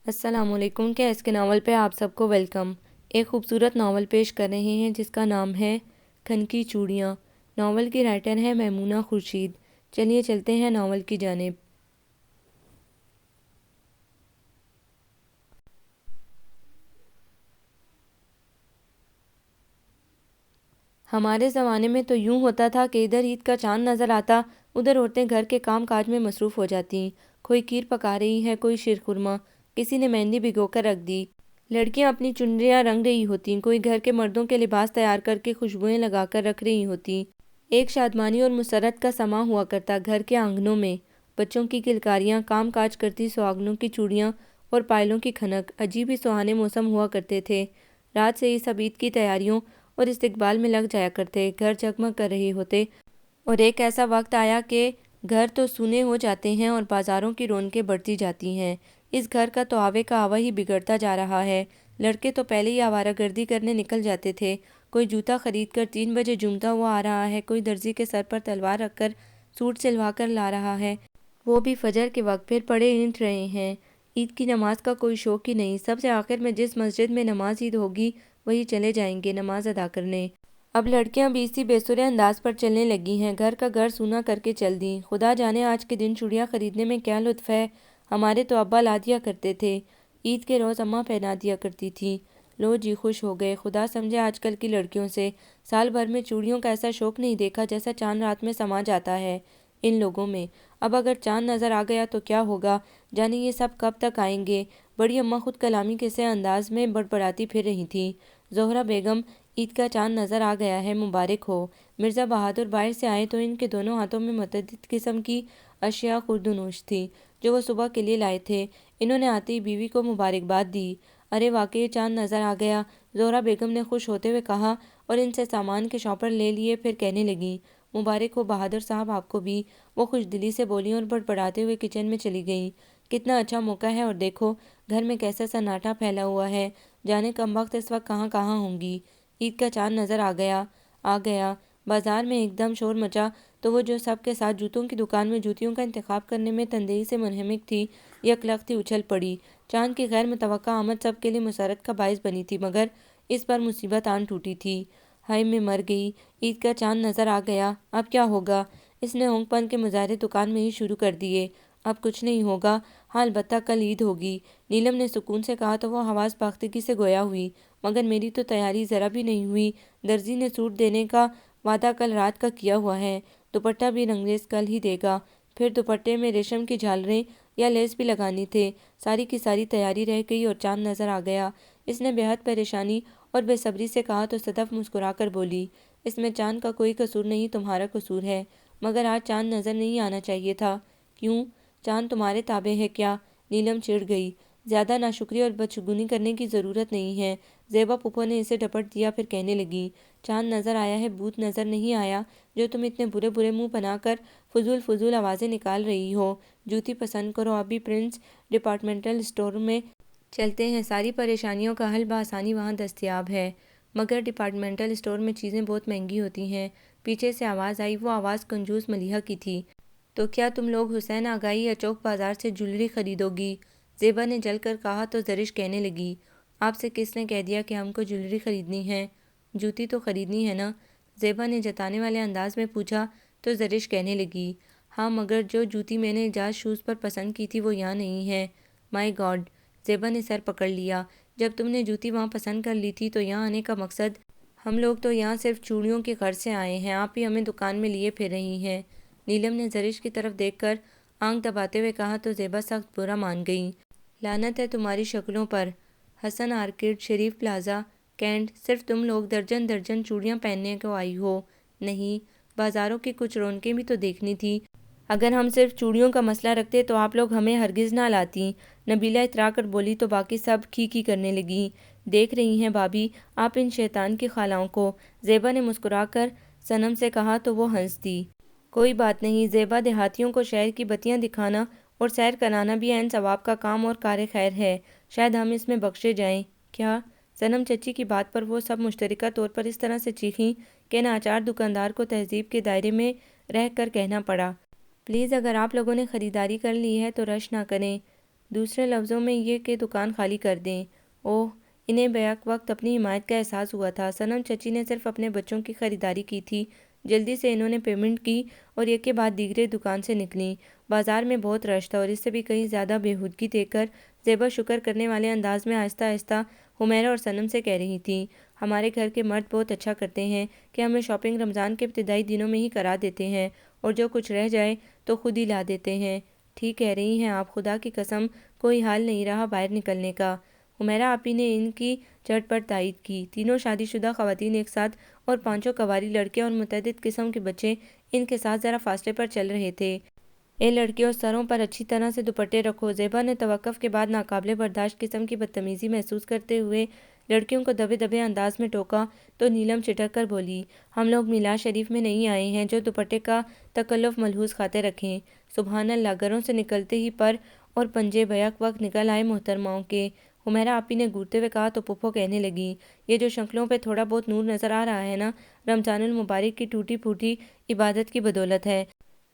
السلام علیکم کے ایس کے ناول پہ آپ سب کو ویلکم۔ ایک خوبصورت ناول پیش کر رہے ہیں جس کا نام ہے کھن کی چوڑیاں۔ ناول کی رائٹر ہے میمونہ خورشید۔ چلیے چلتے ہیں ناول کی جانب۔ ہمارے زمانے میں تو یوں ہوتا تھا کہ ادھر عید کا چاند نظر آتا، ادھر عورتیں گھر کے کام کاج میں مصروف ہو جاتی۔ کوئی کھیر پکا رہی ہے، کوئی شیرخرما، کسی نے مہندی بھگو کر رکھ دی، لڑکیاں اپنی چنریاں رنگ رہی ہوتیں، کوئی گھر کے مردوں کے لباس تیار کر کے خوشبوئیں لگا کر رکھ رہی ہوتیں۔ ایک شادمانی اور مسرت کا سماں ہوا کرتا گھر کے آنگنوں میں۔ بچوں کی کلکاریاں، کام کاج کرتی سہاگنوں کی چوڑیاں اور پائلوں کی کھنک، عجیب ہی سہانے موسم ہوا کرتے تھے۔ رات سے ہی سب عید کی تیاریوں اور استقبال میں لگ جایا کرتے، گھر جگمگ کر رہے ہوتے، اور ایک ایسا وقت آیا کہ گھر تو سونے ہو جاتے ہیں اور بازاروں کی رونقیں بڑھتی جاتی ہیں۔ اس گھر کا تو آوے کا آوا ہی بگڑتا جا رہا ہے۔ لڑکے تو پہلے ہی آوارہ گردی کرنے نکل جاتے تھے۔ کوئی جوتا خرید کر 3 بجے جھومتا ہوا آ رہا ہے، کوئی درزی کے سر پر تلوار رکھ کر سوٹ سلوا کر لا رہا ہے، وہ بھی فجر کے وقت، پھر پڑے اینٹ رہے ہیں۔ عید کی نماز کا کوئی شوق ہی نہیں۔ سب سے آخر میں جس مسجد میں نماز عید ہوگی وہی چلے جائیں گے نماز ادا کرنے۔ اب لڑکیاں بھی اسی بے سرے انداز پر چلنے لگی ہیں، گھر کا گھر سونا کر کے چل دیں۔ خدا جانے آج کے دن چوڑیاں خریدنے میں کیا لطف ہے۔ ہمارے تو ابا لا دیا کرتے تھے، عید کے روز اماں پہنا دیا کرتی تھی۔ لو جی خوش ہو گئے۔ خدا سمجھے آج کل کی لڑکیوں سے، سال بھر میں چوڑیوں کا ایسا شوق نہیں دیکھا جیسا چاند رات میں سما جاتا ہے ان لوگوں میں۔ اب اگر چاند نظر آ گیا تو کیا ہوگا، جانے یہ سب کب تک آئیں گے۔ بڑی اماں خود کلامی کے سے انداز میں بڑبڑاتی پھر رہی تھیں۔ زہرہ بیگم، عید کا چاند نظر آ گیا ہے، مبارک ہو۔ مرزا بہادر باہر سے آئے تو ان کے دونوں ہاتھوں میں متعدد قسم کی اشیاء خوردونوش تھی جو وہ صبح کے لیے لائے تھے۔ انہوں نے آتے ہی بیوی کو مبارکباد دی۔ ارے واقعی چاند نظر آ گیا، زہرہ بیگم نے خوش ہوتے ہوئے کہا اور ان سے سامان کے شاپر لے لیے، پھر کہنے لگیں مبارک ہو بہادر صاحب آپ کو بھی۔ وہ خوش دلی سے بولیں اور بڑبڑاتے ہوئے کچن میں چلی گئیں۔ کتنا اچھا موقع ہے اور دیکھو گھر میں کیسا سناٹا پھیلا ہوا ہے، جانے کمبخت اس وقت کہاں کہاں ہوں گی۔ عید کا چاند نظر آ گیا۔ بازار میں ایک دم شور مچا تو وہ جو سب کے ساتھ جوتوں کی دکان میں جوتیوں کا انتخاب کرنے میں تندہی سے منہمک تھی، یک لخت ہی اچھل پڑی۔ چاند کی غیر متوقع آمد سب کے لیے مسرت کا باعث بنی تھی، مگر اس پر مصیبت آن ٹوٹی تھی۔ ہائے میں مر گئی، عید کا چاند نظر آ گیا، اب کیا ہوگا۔ اس نے ہونک پن کے مظاہرے دکان میں ہی شروع کر دیے۔ اب کچھ نہیں ہوگا، ہاں البتہ کل عید ہوگی، نیلم نے سکون سے کہا تو وہ حواس باختگی سے گویا ہوئی۔ مگر میری تو تیاری ذرا بھی نہیں ہوئی۔ درزی نے سوٹ دینے کا وعدہ کل رات کا کیا ہوا ہے، دوپٹہ بھی رنگریز کل ہی دے گا، پھر دوپٹے میں ریشم کی جھالریں یا لیس بھی لگانی تھے۔ ساری کی ساری تیاری رہ گئی اور چاند نظر آ گیا۔ اس نے بے حد پریشانی اور بے صبری سے کہا تو صدف مسکرا کر بولی اس میں چاند کا کوئی قصور نہیں، تمہارا قصور ہے، مگر آج چاند نظر نہیں آنا چاہیے تھا۔ کیوں، چاند تمہارے تابع ہے کیا؟ نیلم چڑ گئی۔ زیادہ ناشکری اور بدشگونی کرنے کی ضرورت نہیں ہے، زیبا پھپھو نے اسے ڈپٹ دیا، پھر کہنے لگی چاند نظر آیا ہے، بھوت نظر نہیں آیا جو تم اتنے برے برے منہ بنا کر فضول فضول آوازیں نکال رہی ہو۔ جوتی پسند کرو، ابھی پرنس ڈپارٹمنٹل اسٹور میں چلتے ہیں، ساری پریشانیوں کا حل بآسانی وہاں دستیاب ہے۔ مگر ڈپارٹمنٹل اسٹور میں چیزیں بہت مہنگی ہوتی ہیں، پیچھے سے آواز آئی۔ وہ آواز کنجوس ملیحہ کی تھی۔ تو کیا تم لوگ حسین آگائی یا چوک بازار سے جولری خریدو گی؟ زیبا نے جل کر کہا تو زرش کہنے لگی آپ سے کس نے کہہ دیا کہ ہم کو جولری خریدنی ہے؟ جوتی تو خریدنی ہے نا؟ زیبا نے جتانے والے انداز میں پوچھا تو زرش کہنے لگی ہاں، مگر جو جوتی میں نے اعجاز شوز پر پسند کی تھی وہ یہاں نہیں ہے۔ مائی گاڈ، زیبا نے سر پکڑ لیا۔ جب تم نے جوتی وہاں پسند کر لی تھی تو یہاں آنے کا مقصد؟ ہم لوگ تو یہاں صرف چوڑیوں کی غرض سے آئے ہیں، آپ ہی ہمیں دکان میں لیے پھر رہی ہیں۔ نیلم نے زرش کی طرف دیکھ کر آنکھ دباتے ہوئے کہا تو زیبا سخت برا مان گئی۔ لعنت ہے تمہاری شکلوں پر، حسن آرکڈ، شریف پلازا، کینٹ، صرف تم لوگ درجن درجن چوڑیاں پہننے کو آئی ہو۔ نہیں، بازاروں کی کچھ رونقیں بھی تو دیکھنی تھی۔ اگر ہم صرف چوڑیوں کا مسئلہ رکھتے تو آپ لوگ ہمیں ہرگز نہ لاتی۔ نبیلہ اترا کر بولی تو باقی سب کھی کھی کرنے لگیں۔ دیکھ رہی ہیں بھابھی آپ ان شیطان کی خالاؤں کو، زیبا نے مسکرا کر صنم سے کہا تو وہ ہنس دی۔ کوئی بات نہیں زیبا، دیہاتیوں کو شہر کی بتیاں دکھانا اور سیر کرانا بھی عین ثواب کا کام اور کار خیر ہے، شاید ہم اس میں بخشے جائیں۔ کیا؟ صنم چچی کی بات پر وہ سب مشترکہ طور پر اس طرح سے چیخیں کہ ناچار دکاندار کو تہذیب کے دائرے میں رہ کر کہنا پڑا پلیز اگر آپ لوگوں نے خریداری کر لی ہے تو رش نہ کریں۔ دوسرے لفظوں میں یہ کہ دکان خالی کر دیں۔ اوہ، انہیں بیک وقت اپنی حمایت کا احساس ہوا تھا۔ صنم چچی نے صرف اپنے بچوں کی خریداری کی تھی۔ جلدی سے انہوں نے پیمنٹ کی اور ایک کے بعد دیگرے دکان سے نکلیں۔ بازار میں بہت رش تھا اور اس سے بھی کہیں زیادہ بےہودگی دیکھ کر زیبا شکر کرنے والے انداز میں آہستہ آہستہ حمیرہ اور صنم سے کہہ رہی تھی، ہمارے گھر کے مرد بہت اچھا کرتے ہیں کہ ہمیں شاپنگ رمضان کے ابتدائی دنوں میں ہی کرا دیتے ہیں اور جو کچھ رہ جائے تو خود ہی لا دیتے ہیں۔ ٹھیک کہہ رہی ہیں آپ، خدا کی قسم کوئی حال نہیں رہا باہر نکلنے کا۔ حمیرہ آپی نے ان کی جھٹ پٹ تائید کی۔ تینوں شادی شدہ خواتین ایک ساتھ اور پانچوں کنواری لڑکیاں اور متعدد قسم کے بچے ان کے ساتھ ذرا فاصلے پر چل رہے تھے۔ اے لڑکیوں، سروں پر اچھی طرح سے دوپٹے رکھو۔ زیبا نے توقف کے بعد ناقابل برداشت قسم کی بدتمیزی محسوس کرتے ہوئے لڑکیوں کو دبے دبے انداز میں ٹوکا تو نیلم چٹک کر بولی، ہم لوگ میلاد شریف میں نہیں آئے ہیں جو دوپٹے کا تکلف ملحوظ کھاتے رکھیں۔ سبحان اللہ، گھروں سے نکلتے ہی پر اور پنجے بیک وقت نکل آئے محترماؤں کے۔ حمیرہ آپی نے گھورتے ہوئے کہا تو پھپھو کہنے لگی، یہ جو شکلوں پہ تھوڑا بہت نور نظر آ رہا ہے نا، رمضان المبارک کی ٹوٹی پھوٹی عبادت کی بدولت ہے۔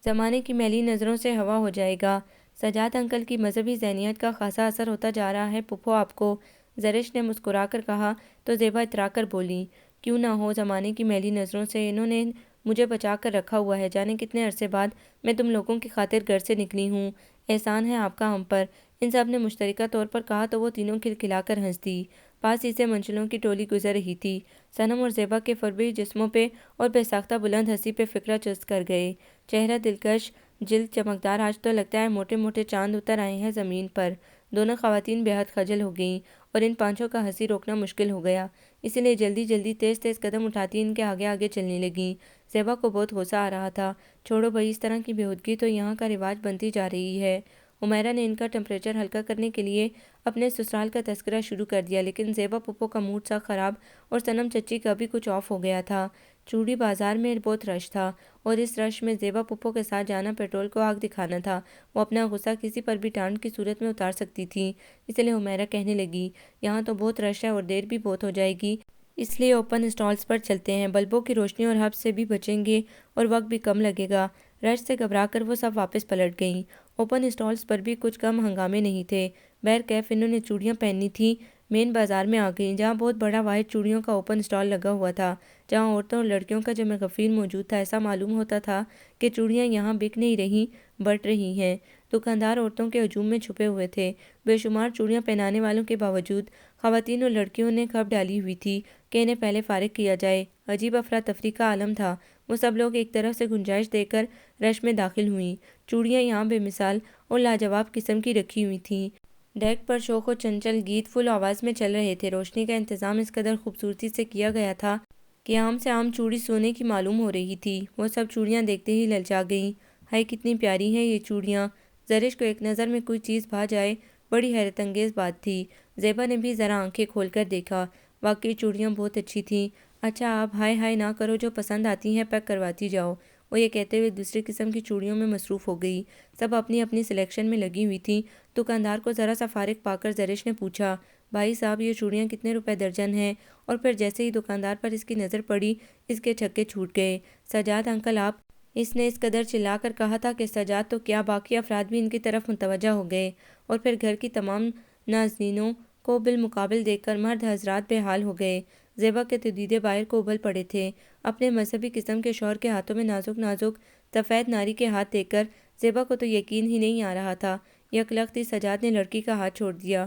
زمانے کی میلی نظروں سے ہوا ہو جائے گا۔ سجاد انکل کی مذہبی ذہنیت کا خاصا اثر ہوتا جا رہا ہے پھپھو آپ کو، زرش نے مسکرا کر کہا تو زیبا اترا کر بولی، کیوں نہ ہو، زمانے کی میلی نظروں سے انہوں نے مجھے بچا کر رکھا ہوا ہے، جانے کتنے عرصے بعد میں تم لوگوں کی خاطر گھر سے نکلی ہوں، احسان ہے آپ کا ہم پر، ان سب نے مشترکہ طور پر کہا تو وہ تینوں کھلکھلا کر ہنس دی۔ پاس ہی سے منچلوں کی ٹولی گزر رہی تھی۔ صنم اور زیبا کے فربی جسموں پہ اور بے ساختہ بلند ہنسی پہ فکرہ چست کر گئے، چہرہ دلکش، جلد چمکدار، آج تو لگتا ہے موٹے موٹے چاند اتر آئے ہیں زمین پر۔ دونوں خواتین بے حد خجل ہو گئیں اور ان پانچوں کا ہنسی روکنا مشکل ہو گیا، اسی لیے جلدی جلدی تیز تیز قدم اٹھاتی ان کے آگے آگے چلنے لگیں۔ زیبا کو بہت غصہ آ رہا تھا، چھوڑو بھائی، اس طرح کی بےہودگی تو یہاں کا رواج بنتی جا رہی ہے۔ حمیرہ نے ان کا ٹمپریچر ہلکا کرنے کے لیے اپنے سسرال کا تذکرہ شروع کر دیا، لیکن زیبا پھپھو کا موڈ سا خراب اور صنم چچی کا بھی کچھ آف ہو گیا تھا۔ چوڑی بازار میں بہت رش تھا اور اس رش میں زیبا پھپھو کے ساتھ جانا پیٹرول کو آگ دکھانا تھا۔ وہ اپنا غصہ کسی پر بھی ٹانٹ کی صورت میں اتار سکتی تھی، اس لیے حمیرہ کہنے لگی، یہاں تو بہت رش ہے اور دیر بھی بہت ہو جائے گی، اس لیے اوپن اسٹالز پر چلتے ہیں، بلبوں کی روشنی اور ہب سے بھی بچیں گے اور وقت بھی کم لگے گا۔ رش سے گھبرا کر وہ سب واپس پلٹ گئیں۔ اوپن اسٹالز پر بھی کچھ کم ہنگامے نہیں تھے۔ بہرکیف انہوں نے چوڑیاں پہننی تھیں۔ مین بازار میں آ گئیں، جہاں بہت بڑا واحد چوڑیوں کا اوپن اسٹال لگا ہوا تھا، جہاں عورتوں اور لڑکیوں کا جمع غفیر موجود تھا۔ ایسا معلوم ہوتا تھا کہ چوڑیاں یہاں بک نہیں رہیں، بٹ رہی ہیں۔ دکاندار عورتوں کے ہجوم میں چھپے ہوئے تھے۔ بے شمار چوڑیاں پہنانے والوں کے باوجود خواتین اور لڑکیوں نے کھپ ڈالی ہوئی تھی کہ انہیں پہلے فارغ کیا جائے۔ عجیب افراتفری کا عالم تھا۔ وہ سب لوگ ایک طرف سے گنجائش دے کر رش میں داخل ہوئیں۔ چوڑیاں یہاں بے مثال اور لاجواب قسم کی رکھی ہوئی تھیں۔ ڈیک پر شوخ و چنچل گیت فل آواز میں چل رہے تھے۔ روشنی کا انتظام اس قدر خوبصورتی سے کیا گیا تھا کہ عام سے عام چوڑی سونے کی معلوم ہو رہی تھی۔ وہ سب چوڑیاں دیکھتے ہی للچا گئیں۔ ہائے کتنی پیاری ہیں یہ چوڑیاں! زرش کو ایک نظر میں کوئی چیز بھا جائے بڑی حیرت انگیز بات تھی۔ زیبا نے بھی ذرا آنکھیں کھول کر دیکھا، واقعی چوڑیاں بہت اچھی تھیں۔ اچھا آپ ہائے ہائے نہ کرو، جو پسند آتی ہیں پیک کرواتی جاؤ۔ وہ یہ کہتے ہوئے دوسری قسم کی چوڑیوں میں مصروف ہو گئی۔ سب اپنی اپنی سلیکشن میں لگی ہوئی تھیں۔ دکاندار کو ذرا سا فارغ پا کر زرش نے پوچھا، بھائی صاحب یہ چوڑیاں کتنے روپے درجن ہیں؟ اور پھر جیسے ہی دکاندار پر اس کی نظر پڑی، اس کے چھکے چھوٹ گئے۔ سجاد انکل آپ! اس نے اس قدر چلا کر کہا تھا کہ سجاد تو کیا باقی افراد بھی ان کی طرف متوجہ ہو گئے، اور پھر گھر کی تمام ناظرینوں کو بالمقابل دیکھ کر مرد حضرات بے حال ہو گئے۔ زیبا کے تو دیدے باہر کو ابل پڑے تھے۔ اپنے مذہبی قسم کے شوہر کے ہاتھوں میں نازک نازک سفید ناری کے ہاتھ دیکھ کر زیبا کو تو یقین ہی نہیں آ رہا تھا۔ یک لخت ہی سجاد نے لڑکی کا ہاتھ چھوڑ دیا۔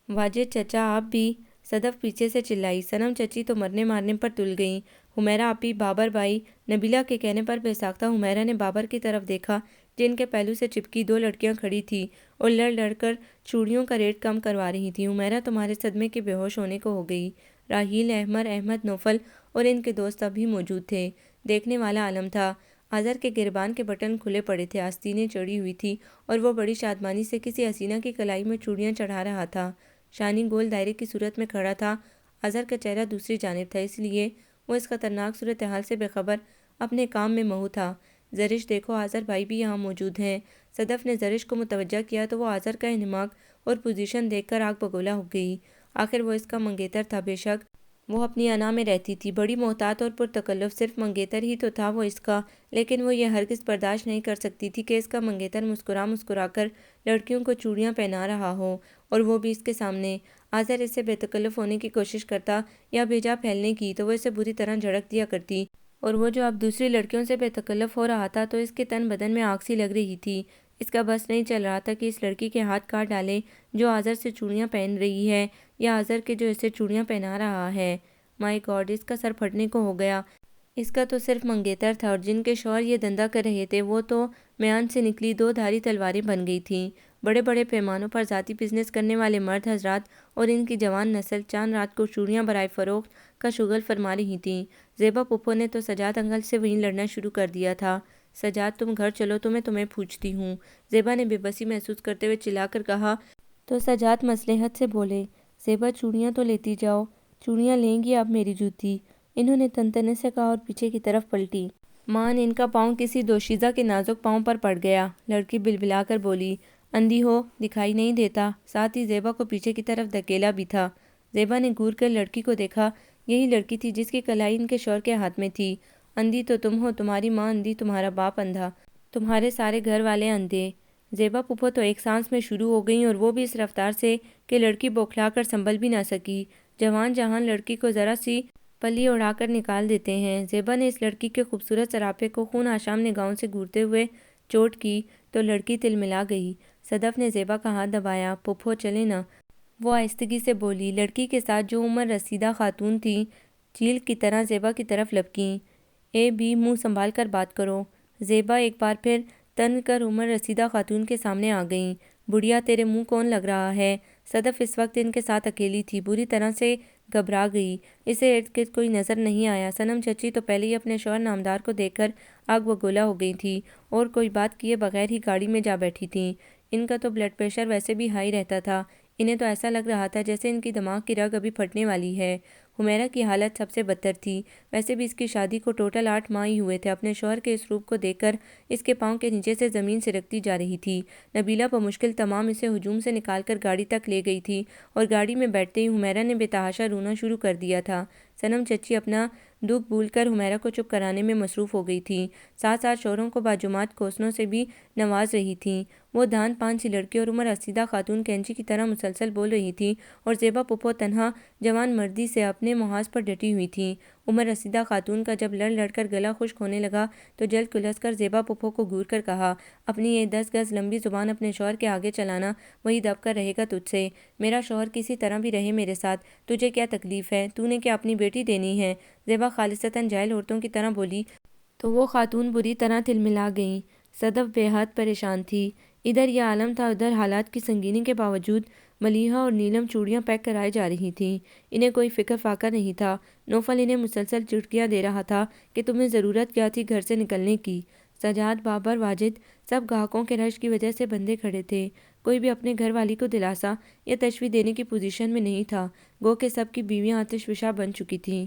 واجد چچا آپ بھی! صدف پیچھے سے چلائی۔ صنم چچی تو مرنے مارنے پر تل گئیں۔ حمیرہ آپی، بابر بھائی! نبیلہ کے کہنے پر بے ساختہ حمیرہ نے بابر کی طرف دیکھا، جن کے پہلو سے چپکی دو لڑکیاں کھڑی تھیں اور لڑ لڑ کر چوڑیوں کا ریٹ کم کروا رہی تھیں۔ حمیرہ تمہارے صدمے کے بے ہوش ہونے کو ہو گئی۔ راحیل، احمر، احمد، نوفل اور ان کے دوست اب بھی موجود تھے۔ دیکھنے والا عالم تھا۔ آذر کے گریبان کے بٹن کھلے پڑے تھے، آستینیں چڑھی ہوئی تھی اور وہ بڑی شادمانی سے کسی حسینہ کی کلائی میں چوڑیاں چڑھا رہا تھا۔ شانی گول دائرے کی صورت میں کھڑا تھا۔ آذر کا چہرہ دوسری جانب تھا، اس لیے وہ اس خطرناک صورتحال سے بے خبر اپنے کام میں مہو تھا۔ زرش دیکھو، آذر بھائی بھی یہاں موجود ہیں۔ صدف نے زرش کو متوجہ کیا تو وہ آذر کا انہماک اور پوزیشن دیکھ کر آگ بگولا ہو گئی۔ آخر وہ اس کا منگیتر تھا، بے شک وہ اپنی انا میں رہتی تھی، بڑی محتاط اور پرتکلف، صرف منگیتر ہی تو تھا وہ اس کا، لیکن وہ یہ ہرگز برداشت نہیں کر سکتی تھی کہ اس کا منگیتر مسکرا مسکرا کر لڑکیوں کو چوڑیاں پہنا رہا ہو، اور وہ بھی اس کے سامنے۔ آذر اس سے بے تکلف ہونے کی کوشش کرتا یا بھیجا پھیلنے کی تو وہ اسے بری طرح جھڑک دیا کرتی، اور وہ جو اب دوسری لڑکیوں سے بے تکلف ہو رہا تھا تو اس کے تن بدن میں آگ سی لگ رہی تھی۔ اس کا بس نہیں چل رہا تھا کہ اس لڑکی کے ہاتھ کاٹ ڈالے جو آذر سے چوڑیاں پہن رہی ہے، یا آذر کے جو اسے چوڑیاں پہنا رہا ہے۔ مائی گاڈ، اس کا سر پھٹنے کو ہو گیا۔ اس کا تو صرف منگیتر تھا، اور جن کے شوہر یہ دھندا کر رہے تھے وہ تو میان سے نکلی دو دھاری تلواریں بن گئی تھیں۔ بڑے بڑے پیمانوں پر ذاتی بزنس کرنے والے مرد حضرات اور ان کی جوان نسل چاند رات کو چوڑیاں برائے فروخت کا شغل فرما رہی تھیں۔ زیبا پھپھو نے تو سجاد انکل سے وہیں لڑنا شروع کر دیا تھا۔ سجاد تم گھر چلو تو میں تمہیں پوچھتی ہوں، زیبا نے بے بسی محسوس کرتے ہوئے چلا کر کہا تو سجاد مصلحت سے بولے، زیبا چوڑیاں تو لیتی جاؤ، چوڑیاں لیں گی اب میری جوتی۔ انہوں نے تنتنے سے کہا اور پیچھے کی طرف پلٹی۔ مان ان کا پاؤں کسی دوشیزہ کے نازک پاؤں پر پڑ گیا۔ لڑکی بلبلا کر بولی، اندھی ہو دکھائی نہیں دیتا؟ ساتھ ہی زیبا کو پیچھے کی طرف دھکیلا بھی تھا۔ زیبا نے گور کر لڑکی کو دیکھا، یہی لڑکی تھی جس کی کلائی ان کے شوہر کے ہاتھ میں تھی۔ اندھی تو تم ہو، تمہاری ماں اندھی، تمہارا باپ اندھا، تمہارے سارے گھر والے اندھے۔ زیبا پھپھو تو ایک سانس میں شروع ہو گئیں، اور وہ بھی اس رفتار سے کہ لڑکی بوکھلا کر سنبھل بھی نہ سکی۔ جوان جہان لڑکی کو ذرا سی پلی اڑا کر نکال دیتے ہیں۔ زیبا نے اس لڑکی کے خوبصورت سراپے کو خون آشام نگاہوں سے گھورتے ہوئے چوٹ کی تو لڑکی تلملا گئی۔ صدف نے زیبا کا ہاتھ دبایا، پھپھو چلیں نا، وہ آہستگی سے بولی۔ لڑکی کے ساتھ جو عمر رسیدہ خاتون تھیں چیل کی طرح زیبا کی طرف لپکیں۔ اے بھی منہ سنبھال کر بات کرو۔ زیبا ایک بار پھر تن کر عمر رسیدہ خاتون کے سامنے آ گئیں۔ بڑھیا تیرے منہ کون لگ رہا ہے؟ صدف اس وقت ان کے ساتھ اکیلی تھی، بری طرح سے گھبرا گئی۔ اسے ارد گرد کوئی نظر نہیں آیا۔ صنم چچی تو پہلے ہی اپنے شوہر نامدار کو دیکھ کر آگ بگولا ہو گئی تھی، اور کوئی بات کیے بغیر ہی گاڑی میں جا بیٹھی تھیں۔ ان کا تو بلڈ پریشر ویسے بھی ہائی رہتا تھا، انہیں تو ایسا لگ رہا تھا جیسے ان کی دماغ کی رگ ابھی پھٹنے والی ہے۔ حمیرہ کی حالت سب سے بدتر تھی، ویسے بھی اس کی شادی کو ٹوٹل 8 ماہ ہی ہوئے تھے۔ اپنے شوہر کے اس روپ کو دیکھ کر اس کے پاؤں کے نیچے سے زمین سرکتی جا رہی تھی۔ نبیلہ بمشکل تمام اسے ہجوم سے نکال کر گاڑی تک لے گئی تھی، اور گاڑی میں بیٹھتے ہی حمیرہ نے بے تحاشا رونا شروع کر دیا تھا۔ صنم چچی اپنا دکھ بھول کر حمیرہ کو چپ کرانے میں مصروف ہو گئی تھیں، ساتھ ساتھ شوہروں کو باجماعت کوسنوں سے بھی نواز رہی تھیں۔ وہ دھان پان سی لڑکی اور عمر رسیدہ خاتون کینچی کی طرح مسلسل بول رہی تھیں، اور زیبا پھپھو تنہا جوان مردی سے اپنے محاذ پر ڈٹی ہوئی تھیں۔ عمر رسیدہ خاتون کا جب لڑ لڑ کر گلا خشک ہونے لگا تو جلد کلس کر زیبا پھپھو کو گور کر کہا، اپنی یہ 10 گز لمبی زبان اپنے شوہر کے آگے چلانا، وہی دب کر رہے گا تجھ سے۔ میرا شوہر کسی طرح بھی رہے میرے ساتھ، تجھے کیا تکلیف ہے؟ تو نے کیا اپنی بیٹی دینی ہے؟ زیبا خالصتاً جاہل عورتوں کی طرح بولی تو وہ خاتون بری طرح تلملا گئیں۔ صدف بے حد پریشان تھی۔ ادھر یہ عالم تھا، ادھر حالات کی سنگینی کے باوجود ملیحہ اور نیلم چوڑیاں پیک کرائے جا رہی تھیں۔ انہیں کوئی فکر فاقہ نہیں تھا۔ نوفل انہیں مسلسل چٹکیاں دے رہا تھا کہ تمہیں ضرورت کیا تھی گھر سے نکلنے کی؟ سجاد، بابر، واجد سب گاہکوں کے رش کی وجہ سے بندھے کھڑے تھے۔ کوئی بھی اپنے گھر والی کو دلاسا یا تشویش دینے کی پوزیشن میں نہیں تھا، گو کہ سب کی بیویاں آتش فشاں بن چکی تھیں۔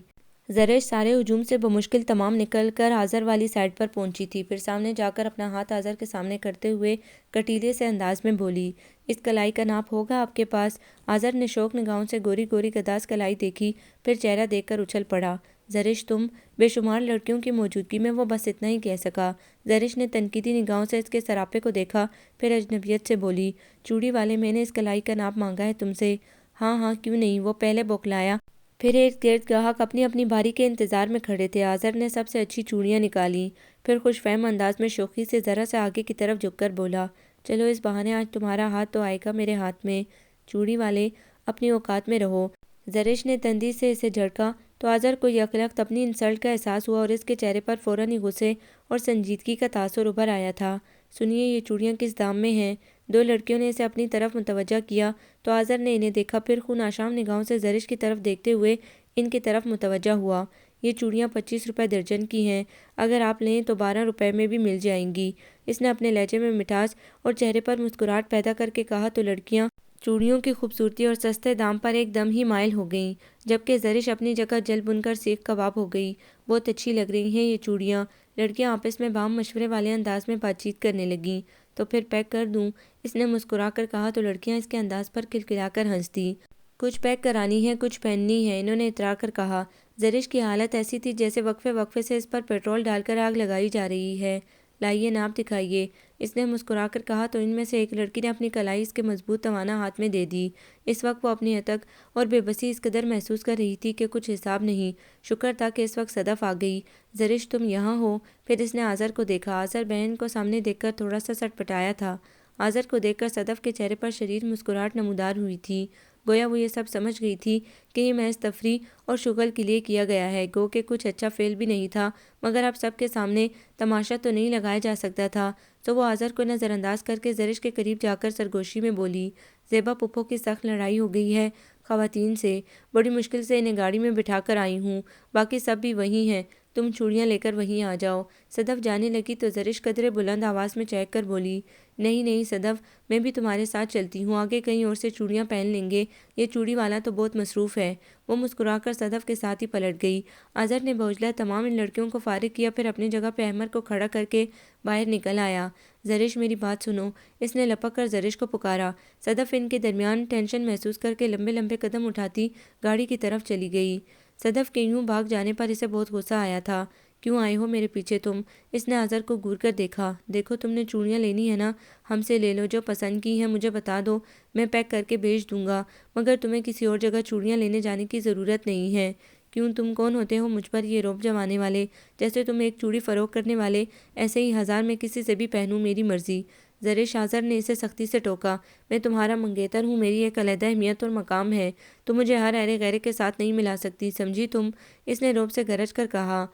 زرش سارے ہجوم سے بمشکل تمام نکل کر آذر والی سائڈ پر پہنچی تھی، پھر سامنے جا کر اپنا ہاتھ آذر کے سامنے کرتے ہوئے کٹیلے سے انداز میں بولی، اس کلائی کا ناپ ہوگا آپ کے پاس؟ آذر نے شوق نگاہوں سے گوری گوری گداز کلائی دیکھی، پھر چہرہ دیکھ کر اچھل پڑا۔ زرش تم؟ بے شمار لڑکیوں کی موجودگی میں وہ بس اتنا ہی کہہ سکا۔ زرش نے تنقیدی نگاہوں سے اس کے سراپے کو دیکھا، پھر اجنبیت سے بولی، چوڑی والے میں نے اس کلائی کا ناپ مانگا ہے تم سے؟ ہاں ہاں کیوں نہیں، وہ پہلے بوکلایا۔ پھر ارد گرد گاہک اپنی اپنی باری کے انتظار میں کھڑے تھے۔ آذر نے سب سے اچھی چوڑیاں نکالیں، پھر خوش فہم انداز میں شوخی سے ذرا سا آگے کی طرف جھک کر بولا، چلو اس بہانے آج تمہارا ہاتھ تو آئے گا میرے ہاتھ میں۔ چوڑی والے اپنی اوقات میں رہو۔ زرش نے تندی سے اسے جھڑکا تو آذر کو یکلخت اپنی انسلٹ کا احساس ہوا، اور اس کے چہرے پر فوراً ہی غصے اور سنجیدگی کا تاثر ابھر آیا تھا۔ سنیے، یہ چوڑیاں کس دام میں ہیں؟ دو لڑکیوں نے اسے اپنی طرف متوجہ کیا تو آذر نے انہیں دیکھا، پھر خون آشام نگاہوں سے زرش کی طرف دیکھتے ہوئے ان کی طرف متوجہ ہوا۔ یہ چوڑیاں 25 روپے درجن کی ہیں، اگر آپ لیں تو 12 روپے میں بھی مل جائیں گی۔ اس نے اپنے لہجے میں مٹھاس اور چہرے پر مسکراہٹ پیدا کر کے کہا تو لڑکیاں چوڑیوں کی خوبصورتی اور سستے دام پر ایک دم ہی مائل ہو گئیں، جبکہ زرش اپنی جگہ جل بن کر سیخ کباب ہو گئی۔ بہت اچھی لگ رہی ہیں یہ چوڑیاں۔ لڑکیاں آپس میں بام مشورے والے انداز میں بات چیت کرنے لگیں۔ تو پھر پیک کر دوں؟ اس نے مسکرا کر کہا تو لڑکیاں اس کے انداز پر کھلکھلا کر ہنس دیں۔ کچھ پیک کرانی ہے، کچھ پہننی ہے، انہوں نے اترا کر کہا۔ زرش کی حالت ایسی تھی جیسے وقفے وقفے سے اس پر پیٹرول ڈال کر آگ لگائی جا رہی ہے۔ لائیے ناپ دکھائیے، اس نے مسکرا کر کہا تو ان میں سے ایک لڑکی نے اپنی کلائی اس کے مضبوط توانا ہاتھ میں دے دی۔ اس وقت وہ اپنی ہتک اور بے بسی اس قدر محسوس کر رہی تھی کہ کچھ حساب نہیں۔ شکر تھا کہ اس وقت صدف آ گئی۔ زرش تم یہاں ہو؟ پھر اس نے آذر کو دیکھا۔ آذر بہن کو سامنے دیکھ کر تھوڑا سا سٹ پٹایا تھا۔ آذر کو دیکھ کر صدف کے چہرے پر شریر مسکراہٹ نمودار ہوئی تھی، گویا وہ یہ سب سمجھ گئی تھی کہ یہ محض تفریح اور شغل کے لیے کیا گیا ہے، گو کہ کچھ اچھا فعل بھی نہیں تھا، مگر اب سب کے سامنے تماشا تو نہیں لگایا جا سکتا تھا، تو وہ آذر کو نظر انداز کر کے زرش کے قریب جا کر سرگوشی میں بولی، زیبا پھپھو کی سخت لڑائی ہو گئی ہے خواتین سے، بڑی مشکل سے انہیں گاڑی میں بٹھا کر آئی ہوں، باقی سب بھی وہیں ہیں، تم چوڑیاں لے کر وہیں آ جاؤ۔ صدف جانے لگی تو زرش قدرے بلند آواز میں چہک کر بولی، نہیں نہیں صدف، میں بھی تمہارے ساتھ چلتی ہوں، آگے کہیں اور سے چوڑیاں پہن لیں گے، یہ چوڑی والا تو بہت مصروف ہے۔ وہ مسکرا کر صدف کے ساتھ ہی پلٹ گئی۔ آذر نے بوجھلا تمام ان لڑکیوں کو فارغ کیا، پھر اپنی جگہ پہ احمد کو کھڑا کر کے باہر نکل آیا۔ زرش میری بات سنو، اس نے لپک کر زرش کو پکارا۔ صدف ان کے درمیان ٹینشن محسوس کر کے لمبے لمبے قدم اٹھاتی گاڑی کی طرف چلی گئی۔ صدف کے یوں بھاگ جانے پر اسے بہت غصہ آیا تھا۔ کیوں آئے ہو میرے پیچھے تم؟ اس نے آذر کو گور کر دیکھا۔ دیکھو تم نے چوڑیاں لینی ہے نا، ہم سے لے لو، جو پسند کی ہیں مجھے بتا دو، میں پیک کر کے بھیج دوں گا، مگر تمہیں کسی اور جگہ چوڑیاں لینے جانے کی ضرورت نہیں ہے۔ کیوں تم کون ہوتے ہو مجھ پر یہ رعب جمانے والے؟ جیسے تم ایک چوڑی فروخت کرنے والے، ایسے ہی ہزار میں کسی سے بھی پہنوں، میری مرضی۔ زرش آذر نے اسے سختی سے ٹوکا۔ میں تمہارا منگیتر ہوں، میری ایک علیحدہ اہمیت اور مقام ہے، تم مجھے ہر ایرے غیرے کے ساتھ نہیں ملا سکتی، سمجھی تم؟ اس نے رعب سے گرج کر کہا۔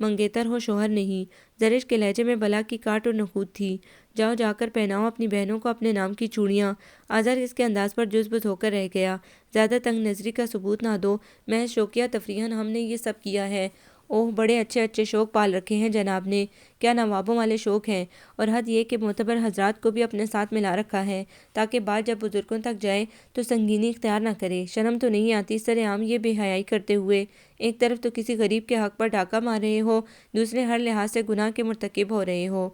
منگیتر ہو، شوہر نہیں۔ زرش کے لہجے میں بلا کی کاٹ اور نخوت تھی۔ جاؤ جا کر پہناؤ اپنی بہنوں کو اپنے نام کی چوڑیاں۔ آذر اس کے انداز پر جذبت ہو کر رہ گیا۔ زیادہ تنگ نظری کا ثبوت نہ دو، محض شوقیہ تفریحاً ہم نے یہ سب کیا ہے۔ اوہ بڑے اچھے اچھے شوق پال رکھے ہیں جناب نے، کیا نوابوں والے شوق ہیں، اور حد یہ کہ معتبر حضرات کو بھی اپنے ساتھ ملا رکھا ہے، تاکہ بات جب بزرگوں تک جائے تو سنگینی اختیار نہ کرے۔ شرم تو نہیں آتی سر عام یہ بے حیائی کرتے ہوئے؟ ایک طرف تو کسی غریب کے حق پر ڈاکہ مار رہے ہو، دوسرے ہر لحاظ سے گناہ کے مرتکب ہو رہے ہو۔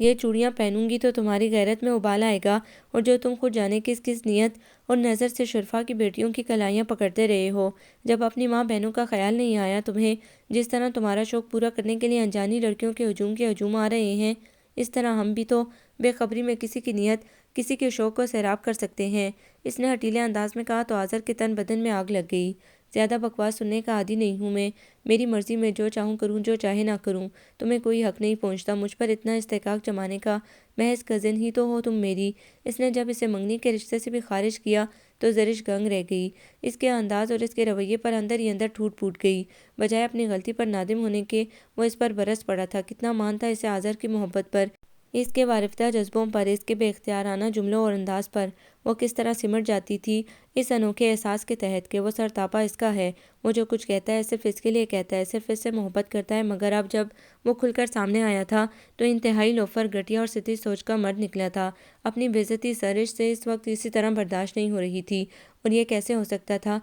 یہ چوڑیاں پہنوں گی تو تمہاری غیرت میں ابال آئے گا، اور جو تم خود جانے کس کس نیت اور نظر سے شرفا کی بیٹیوں کی کلائیاں پکڑتے رہے ہو، جب اپنی ماں بہنوں کا خیال نہیں آیا تمہیں؟ جس طرح تمہارا شوق پورا کرنے کے لیے انجانی لڑکیوں کے ہجوم آ رہے ہیں، اس طرح ہم بھی تو بے خبری میں کسی کی نیت، کسی کے شوق کو سیراب کر سکتے ہیں۔ اس نے ہٹیلے انداز میں کہا تو آذر کے تن بدن میں آگ لگ گئی۔ زیادہ بکواس سننے کا عادی نہیں ہوں میں، میری مرضی میں جو چاہوں کروں، جو چاہے نہ کروں، تمہیں کوئی حق نہیں پہنچتا مجھ پر اتنا استحقاق جمانے کا، محض کزن ہی تو ہو تم میری۔ اس نے جب اسے منگنی کے رشتے سے بھی خارج کیا تو زرش گنگ رہ گئی۔ اس کے انداز اور اس کے رویے پر اندر ہی اندر ٹوٹ پھوٹ گئی۔ بجائے اپنی غلطی پر نادم ہونے کے وہ اس پر برس پڑا تھا۔ کتنا مان تھا اسے آذر کی محبت پر، اس کے وارفتہ جذبوں پر، اس کے بے اختیارانہ جملوں اور انداز پر۔ وہ کس طرح سمٹ جاتی تھی اس انوکھے احساس کے تحت کہ وہ سرتاپا اس کا ہے، وہ جو کچھ کہتا ہے صرف اس کے لیے کہتا ہے، صرف اس سے محبت کرتا ہے۔ مگر اب جب وہ کھل کر سامنے آیا تھا تو انتہائی لوفر، گھٹیا اور سطحی سوچ کا مرد نکلا تھا۔ اپنی بے عزتی زرش سے اس وقت اسی طرح برداشت نہیں ہو رہی تھی، اور یہ کیسے ہو سکتا تھا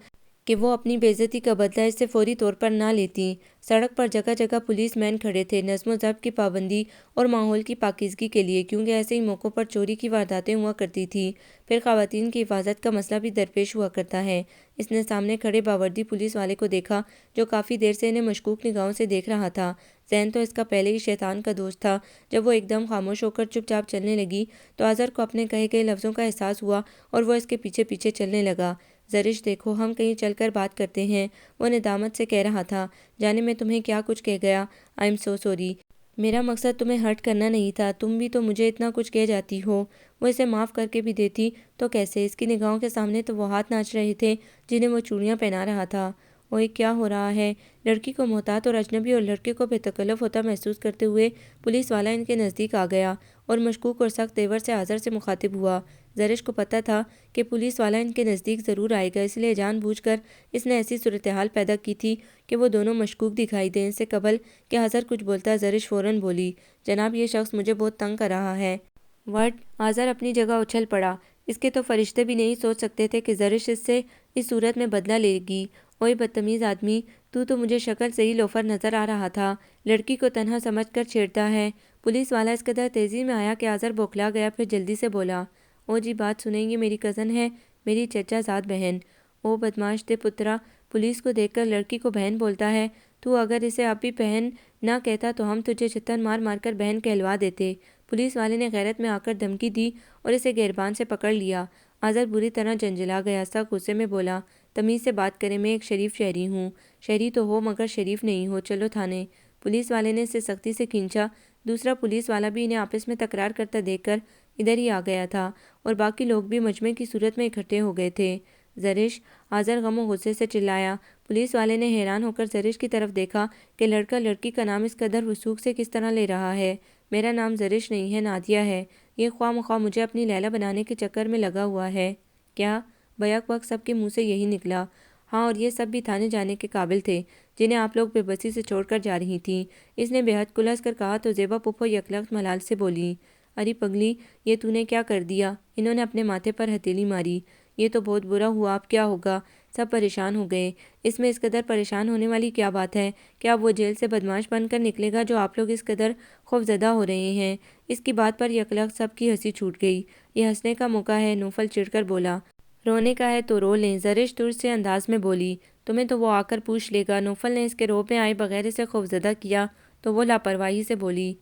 کہ وہ اپنی بے عزتی کا بدلہ اس سے فوری طور پر نہ لیتی۔ سڑک پر جگہ جگہ پولیس مین کھڑے تھے نظم و ضبط کی پابندی اور ماحول کی پاکیزگی کے لیے، کیونکہ ایسے ہی موقعوں پر چوری کی وارداتیں ہوا کرتی تھی۔ پھر خواتین کی حفاظت کا مسئلہ بھی درپیش ہوا کرتا ہے۔ اس نے سامنے کھڑے باوردی پولیس والے کو دیکھا جو کافی دیر سے انہیں مشکوک نگاہوں سے دیکھ رہا تھا۔ ذہن تو اس کا پہلے ہی شیطان کا دوست تھا۔ جب وہ ایک دم خاموش ہو کر چپ چاپ چلنے لگی تو آذر کو اپنے کہے گئے لفظوں کا احساس ہوا اور وہ اس کے پیچھے پیچھے چلنے لگا۔ زرش دیکھو، ہم کہیں چل کر بات کرتے ہیں، وہ ندامت سے کہہ رہا تھا۔ جانے میں تمہیں کیا کچھ کہہ گیا، آئی ایم سو سوری، میرا مقصد تمہیں ہرٹ کرنا نہیں تھا، تم بھی تو مجھے اتنا کچھ کہہ جاتی ہو۔ وہ اسے معاف کر کے بھی دیتی تو کیسے؟ اس کی نگاہوں کے سامنے تو وہ ہاتھ ناچ رہے تھے جنہیں وہ چوڑیاں پہنا رہا تھا۔ اوئے کیا ہو رہا ہے؟ لڑکی کو محتاط اور اجنبی اور لڑکے کو بے تکلف ہوتا محسوس کرتے ہوئے پولیس والا ان کے نزدیک آ گیا اور مشکوک اور سخت تیور سے آذر سے مخاطب ہوا۔ زرش کو پتہ تھا کہ پولیس والا ان کے نزدیک ضرور آئے گا، اس لیے جان بوجھ کر اس نے ایسی صورتحال پیدا کی تھی کہ وہ دونوں مشکوک دکھائی دیں۔ اس سے قبل کہ آذر کچھ بولتا زرش فوراً بولی، جناب یہ شخص مجھے بہت تنگ کر رہا ہے۔ وٹ؟ آذر اپنی جگہ اچھل پڑا۔ اس کے تو فرشتے بھی نہیں سوچ سکتے تھے کہ زرش اس سے اس صورت میں بدلہ لے گی۔ اوئے بدتمیز آدمی، تو مجھے شکل سے ہی لوفر نظر آ رہا تھا، لڑکی کو تنہا سمجھ کر چھیڑتا ہے۔ پولیس والا اس قدر تیزی میں آیا کہ آذر بوکھلا گیا، پھر جلدی سے بولا، او جی بات سنیں، یہ میری کزن ہے، میری چچا زاد بہن۔ او بدماش تے پترا، پولیس کو دیکھ کر لڑکی کو بہن بولتا ہے۔ تو اگر اسے اب بھی بہن نہ کہتا تو ہم تجھے چھتر مار مار کر بہن کہلوا دیتے۔ پولیس والے نے غیرت میں آ کر دھمکی دی اور اسے گریبان سے پکڑ لیا۔ آذر بری طرح جھنجھلا گیا، سخت غصے میں بولا، تمیز سے بات کریں، میں ایک شریف شہری ہوں۔ شہری تو ہو مگر شریف نہیں ہو، چلو تھانے۔ پولیس والے نے اسے سختی سے کھینچا۔ دوسرا پولیس والا بھی انہیں آپس میں تکرار کرتا دیکھ کر ادھر ہی آ گیا تھا اور باقی لوگ بھی مجمع کی صورت میں اکٹھے ہو گئے تھے۔ زرش، آذر غم و غصے سے چلایا۔ پولیس والے نے حیران ہو کر زرش کی طرف دیکھا کہ لڑکا لڑکی کا نام اس قدر وثوق سے کس طرح لے رہا ہے۔ میرا نام زرش نہیں ہے، نادیہ ہے۔ یہ خواہ مخواہ مجھے اپنی لیلا بنانے کے چکر میں لگا ہوا ہے۔ کیا؟ بیک وقت سب کے منہ سے یہی نکلا۔ ہاں، اور یہ سب بھی تھانے جانے کے قابل تھے جنہیں آپ لوگ بے بسی سے چھوڑ کر جا رہی تھیں۔ اس نے بے حد کلس کر کہا تو زیبا پھپھو یکلخت ملال سے بولی، ارے پگلی، یہ تو نے کیا کر دیا؟ انہوں نے اپنے ماتھے پر ہتھیلی ماری۔ یہ تو بہت برا ہوا، اب کیا ہوگا؟ سب پریشان ہو گئے۔ اس میں اس قدر پریشان ہونے والی کیا بات ہے؟ کیا وہ جیل سے بدمعاش بن کر نکلے گا جو آپ لوگ اس قدر خوفزدہ ہو رہے ہیں؟ اس کی بات پر یکلخت سب کی ہنسی چھوٹ گئی۔ یہ ہنسنے کا موقع ہے، نوفل چڑھ کر بولا۔ رونے کا ہے تو رو لیں، زرش ترس سے انداز میں بولی۔ تمہیں تو وہ آ کر پوچھ لے گا۔ نوفل نے اس کے روب میں آئے بغیر اسے خوفزدہ کیا تو وہ لاپرواہی سے بولی،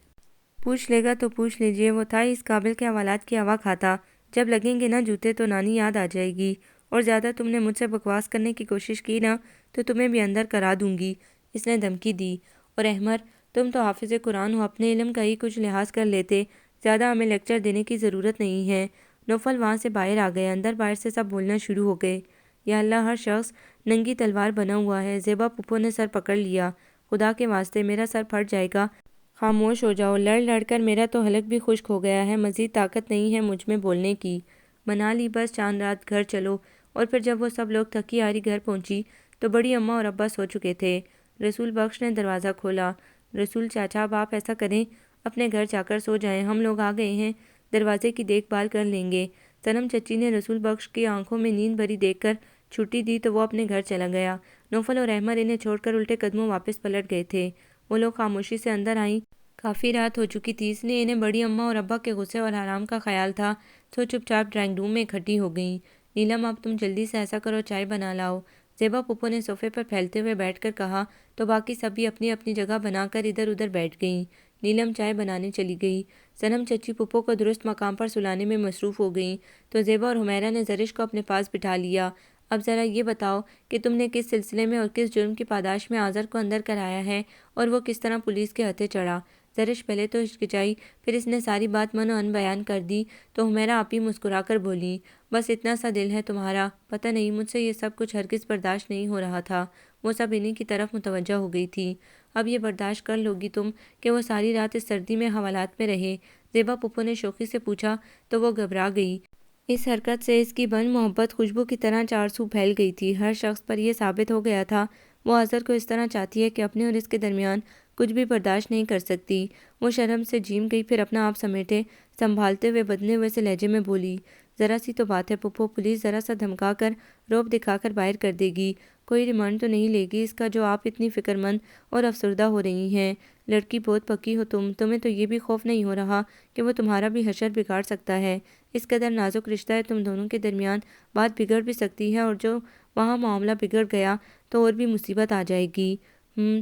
پوچھ لے گا تو پوچھ لیجئے، وہ تھا اس قابل کے حوالات کی ہوا کھاتا۔ جب لگیں گے نا جوتے تو نانی یاد آ جائے گی، اور زیادہ تم نے مجھ سے بکواس کرنے کی کوشش کی نا تو تمہیں بھی اندر کرا دوں گی، اس نے دھمکی دی۔ اور احمر، تم تو حافظ قرآن ہو، اپنے علم کا ہی کچھ لحاظ کر لیتے، زیادہ ہمیں لیکچر دینے کی ضرورت نہیں ہے۔ نوفل وہاں سے باہر آ گیا۔ اندر باہر سے سب بولنا شروع ہو گئے، یا اللہ، ہر شخص ننگی تلوار بنا ہوا ہے۔ زیبا پھپھو نے سر پکڑ لیا، خدا کے واسطے میرا سر پھٹ جائے گا، خاموش ہو جاؤ۔ لڑ لڑ کر میرا تو حلق بھی خشک ہو گیا ہے، مزید طاقت نہیں ہے مجھ میں بولنے کی۔ منا لی، بس چاند رات گھر چلو۔ اور پھر جب وہ سب لوگ تھکی ہاری گھر پہنچی تو بڑی اماں اور ابا سو چکے تھے۔ رسول بخش نے دروازہ کھولا۔ رسول چاچا، اب آپ ایسا کریں، اپنے گھر جا کر سو جائیں، ہم لوگ آ گئے ہیں، دروازے کی دیکھ بھال کر لیں گے۔ صنم چچی نے رسول بخش کی آنکھوں میں نیند بھری دیکھ کر چھٹی دی تو وہ اپنے گھر چلا گیا۔ نوفل اور احمر انہیں چھوڑ کر الٹے قدموں واپس پلٹ گئے تھے۔ وہ لوگ خاموشی سے اندر آئیں۔ کافی رات ہو چکی تھی، اس لیے انہیں بڑی اماں اور ابا کے غصے اور حرام کا خیال تھا، سو چپ چاپ ڈرائنگ روم میں اکٹھی ہو گئیں۔ نیلم، اب تم جلدی سے ایسا کرو، چائے بنا لاؤ، زیبا پھپھو نے صوفے پر پھیلتے ہوئے بیٹھ کر کہا تو باقی سب بھی اپنی اپنی جگہ بنا کر ادھر ادھر بیٹھ گئیں۔ نیلم چائے بنانے چلی گئی۔ صنم چچی پھپھو کو درست مقام پر سلانے میں مصروف ہو گئیں تو زیبا اور حمیرہ نے زرش کو اپنے پاس بٹھا لیا۔ اب ذرا یہ بتاؤ کہ تم نے کس سلسلے میں اور کس جرم کی پاداش میں آذر کو اندر کرایا ہے اور وہ کس طرح پولیس کے ہتھے چڑھا؟ زرش پہلے تو ہچکچائی، پھر اس نے ساری بات من و ان بیان کر دی تو حمیرہ آپی مسکرا کر بولی، بس اتنا سا دل ہے تمہارا، پتہ نہیں مجھ سے یہ سب کچھ ہرگز برداشت نہیں ہو رہا تھا۔ وہ سب انہی کی طرف متوجہ ہو گئی تھی۔ اب یہ برداشت کر لو گی تم کہ وہ ساری رات اس سردی میں حوالات میں رہے؟ زیبا پھپھو نے شوخی سے پوچھا تو وہ گھبرا گئی۔ اس حرکت سے اس کی بن محبت خوشبو کی طرح چار سو پھیل گئی تھی۔ ہر شخص پر یہ ثابت ہو گیا تھا وہ آذر کو اس طرح چاہتی ہے کہ اپنے اور اس کے درمیان کچھ بھی برداشت نہیں کر سکتی۔ وہ شرم سے جھیم گئی، پھر اپنا آپ سمیٹے سنبھالتے ہوئے بدلے ہوئے سے لہجے میں بولی، ذرا سی تو بات ہے پھپھو، پولیس ذرا سا دھمکا کر، روب دکھا کر باہر کر دے گی، کوئی ریمانڈ تو نہیں لے گی اس کا جو آپ اتنی فکر مند اور افسردہ ہو رہی ہیں؟ لڑکی بہت پکی ہو تمہیں تو یہ بھی خوف نہیں ہو رہا کہ وہ تمہارا بھی حشر بگاڑ سکتا ہے؟ اس قدر نازک رشتہ ہے تم دونوں کے درمیان، بات بگڑ بھی سکتی ہے، اور جو وہاں معاملہ بگڑ گیا تو اور بھی مصیبت آ جائے گی۔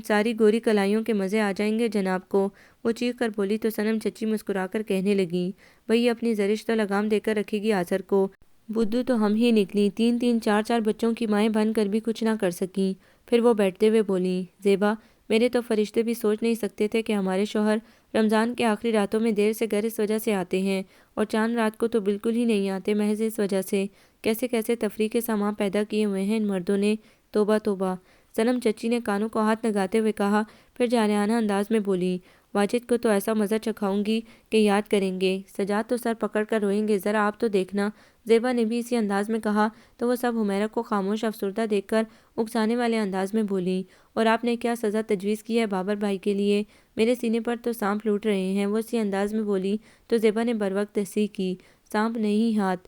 ساری گوری کلائیوں کے مزے آ جائیں گے جناب کو، وہ چیخ کر بولی تو صنم چچی مسکرا کر کہنے لگیں، بھئی اپنی زرش تو لگام دے کر رکھے گی آذر کو، بدو تو ہم ہی نکلی، تین تین چار چار بچوں کی مائیں بن کر بھی کچھ نہ کر سکیں۔ پھر وہ بیٹھتے ہوئے بولیں، زیبا، میرے تو فرشتے بھی سوچ نہیں سکتے تھے کہ ہمارے شوہر رمضان کے آخری راتوں میں دیر سے گھر اس وجہ سے آتے ہیں، اور چاند رات کو تو بالکل ہی نہیں آتے محض اس وجہ سے۔ کیسے کیسے تفریح کے سامان پیدا کیے ہوئے ہیں ان مردوں نے، توبہ توبہ۔ صنم چچی نے کانوں کو ہاتھ لگاتے ہوئے کہا، پھر جارحانہ انداز میں بولی، واجد کو تو ایسا مزہ چکھاؤں گی کہ یاد کریں گے، سجاد تو سر پکڑ کر روئیں گے، ذرا آپ تو دیکھنا۔ زیبا نے بھی اسی انداز میں کہا تو وہ سب حمیرہ کو خاموش افسردہ دیکھ کر اکسانے والے انداز میں بولی، اور آپ نے کیا سزا تجویز کی ہے بابر بھائی کے لیے؟ میرے سینے پر تو سانپ لوٹ رہے ہیں، وہ اسی انداز میں بولی تو زیبا نے بروقت تصحیح کی، سانپ نہیں، ہاتھ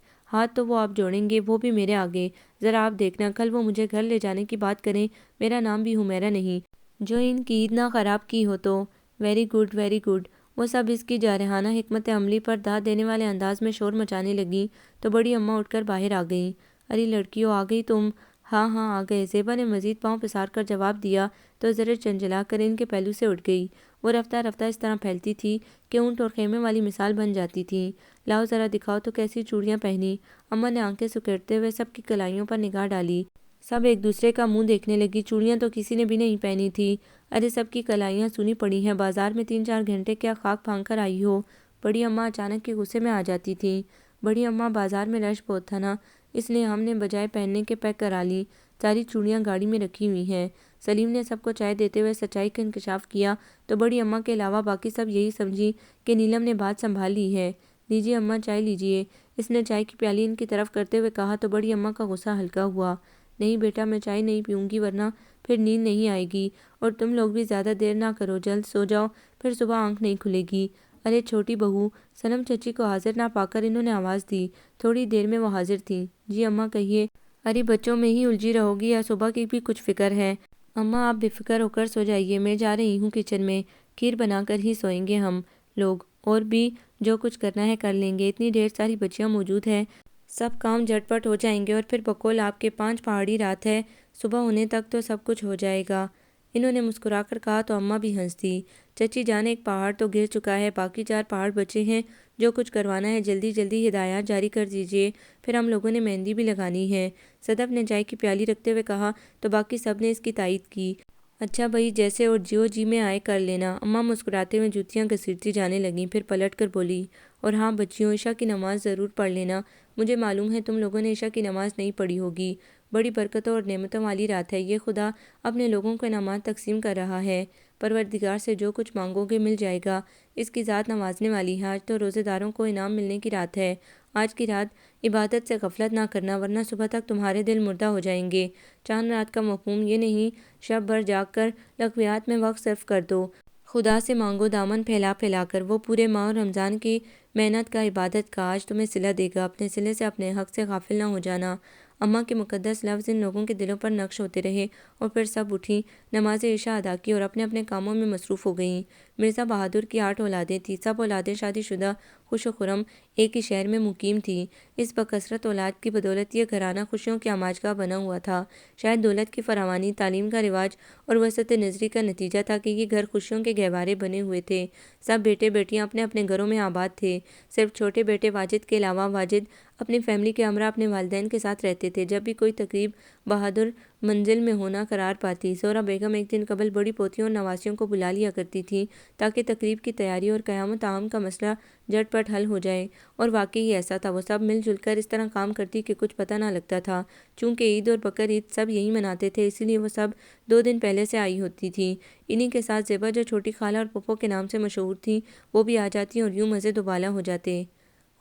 تو وہ آپ جوڑیں گے، وہ بھی میرے آگے، ذرا آپ دیکھنا، کل وہ مجھے گھر لے جانے کی بات کریں، میرا نام بھی حمیرہ نہیں، جو ان کی عید نہ خراب کی ہو تو۔ Very good very good. وہ سب اس کی جارحانہ حکمت عملی پر داد دینے والے انداز میں شور مچانے لگیں تو بڑی اماں اٹھ کر باہر آ گئیں، ارے لڑکیوں، آ گئی تم؟ ہاں ہاں آ گئے۔ زیبا نے مزید پاؤں پسار کر جواب دیا تو زرع چنچلا کر ان کے پہلو سے اٹھ گئی۔ وہ رفتہ رفتہ اس طرح پھیلتی تھی کہ اونٹ اور خیمے والی مثال بن جاتی تھی۔ لاؤ ذرا دکھاؤ تو کیسی چوڑیاں پہنی۔ اماں نے آنکھیں سکیڑتے ہوئے سب کی کلائیوں پر نگاہ ڈالی۔ سب ایک دوسرے کا منہ دیکھنے لگی۔ چوڑیاں تو کسی نے بھی نہیں پہنی تھی۔ ارے سب کی کلائیاں سونی پڑی ہیں۔ بازار میں 3-4 گھنٹے کیا خاک پھانک کر آئی ہو؟ بڑی اماں اچانک کے غصے میں آ جاتی تھیں۔ بڑی اماں بازار میں رش بہت تھا نا، اس لیے ہم نے بجائے پہننے کے پیک کرا لی۔ ساری چوڑیاں گاڑی میں رکھی ہوئی ہیں۔ سلیم نے سب کو چائے دیتے ہوئے سچائی کا انکشاف کیا تو بڑی اماں کے علاوہ باقی سب یہی سمجھی کہ نیلم نے بات سنبھال لی ہے۔ لیجیے اماں چائے لیجیے۔ اس نے چائے کی پیالی ان کی طرف کرتے ہوئے کہا تو بڑی اماں کا غصہ ہلکا ہوا۔ نہیں بیٹا میں چائے نہیں پیوں گی ورنہ پھر نیند نہیں آئے گی، اور تم لوگ بھی زیادہ دیر نہ کرو، جلد سو جاؤ پھر صبح آنکھ نہیں کھلے گی۔ ارے چھوٹی بہو، صنم چچی کو حاضر نہ پا کر انہوں نے آواز دی۔ تھوڑی دیر میں وہ حاضر تھیں۔ جی اماں کہیے۔ ارے بچوں میں ہی الجھی رہو گی یا صبح کی بھی کچھ فکر ہے؟ اماں آپ بے فکر ہو کر سو جائیے، میں جا رہی ہوں کچن میں، کھیر بنا کر ہی سوئیں گے ہم لوگ، اور بھی جو کچھ کرنا ہے کر لیں گے۔ اتنی ڈھیر ساری بچیاں موجود ہیں، سب کام جھٹ پٹ ہو جائیں گے، اور پھر بقول آپ کے 5 پہاڑی رات ہے، صبح ہونے تک تو سب کچھ ہو جائے گا۔ انہوں نے مسکرا کر کہا تو اماں بھی ہنس دی۔ چچی جان ایک پہاڑ تو گر چکا ہے، باقی 4 پہاڑ بچے ہیں، جو کچھ کروانا ہے جلدی جلدی ہدایات جاری کر دیجیے، پھر ہم لوگوں نے مہندی بھی لگانی ہے۔ صدف نے چائے کی پیالی رکھتے ہوئے کہا تو باقی سب نے اس کی تائید کی۔ اچھا بھائی جیسے اور جو جی میں آئے کر لینا۔ اماں مسکراتے ہوئے جوتیاں گھسیٹتی جانے لگیں، پھر پلٹ کر بولی، اور ہاں بچیوں عشاء کی نماز ضرور پڑھ لینا، مجھے معلوم ہے تم لوگوں نے عشاء کی نماز نہیں پڑھی ہوگی، بڑی برکتوں اور نعمتوں والی رات ہے، یہ خدا اپنے لوگوں کو انعامات تقسیم کر رہا ہے، پروردگار سے جو کچھ مانگو گے مل جائے گا، اس کی ذات نوازنے والی ہے، آج تو روزے داروں کو انعام ملنے کی رات ہے، آج کی رات عبادت سے غفلت نہ کرنا ورنہ صبح تک تمہارے دل مردہ ہو جائیں گے۔ چاند رات کا مفہوم یہ نہیں شب بھر جاگ کر لغویات میں وقت صرف کر دو، خدا سے مانگو دامن پھیلا پھیلا کر، وہ پورے ماہ رمضان کی محنت کا عبادت کا آج تمہیں صلہ دے گا، اپنے صلے سے اپنے حق سے غافل نہ ہو جانا۔ اماں کے مقدس لفظ ان لوگوں کے دلوں پر نقش ہوتے رہے اور پھر سب اٹھیں، نماز عشاء ادا کی اور اپنے اپنے کاموں میں مصروف ہو گئیں۔ مرزا بہادر کی 8 اولادیں تھیں، سب اولادیں شادی شدہ، خوش و خرم، ایک ہی شہر میں مقیم تھیں۔ اس بکثرت اولاد کی بدولت یہ گھرانہ خوشیوں کی آماجگاہ بنا ہوا تھا۔ شاید دولت کی فراوانی، تعلیم کا رواج اور وسعت نظری کا نتیجہ تھا کہ یہ گھر خوشیوں کے گہوارے بنے ہوئے تھے۔ سب بیٹے بیٹیاں اپنے اپنے گھروں میں آباد تھے، صرف چھوٹے بیٹے واجد کے علاوہ واجد اپنی فیملی کے ہمراہ اپنے والدین کے ساتھ رہتے تھے۔ جب بھی کوئی تقریب بہادر منزل میں ہونا قرار پاتی، زہرہ بیگم ایک دن قبل بڑی پوتیوں اور نواسیوں کو بلا لیا کرتی تھیں تاکہ تقریب کی تیاری اور قیام و طعام کا مسئلہ جھٹ پٹ حل ہو جائے، اور واقعی ایسا تھا، وہ سب مل جل کر اس طرح کام کرتی کہ کچھ پتہ نہ لگتا تھا۔ چونکہ عید اور بقر عید سب یہی مناتے تھے، اسی لیے وہ سب 2 دن پہلے سے آئی ہوتی تھیں۔ انہی کے ساتھ زیبا جو چھوٹی خالہ اور پھپھو کے نام سے مشہور تھیں وہ بھی آ جاتی اور یوں مزے دوبالا ہو جاتے۔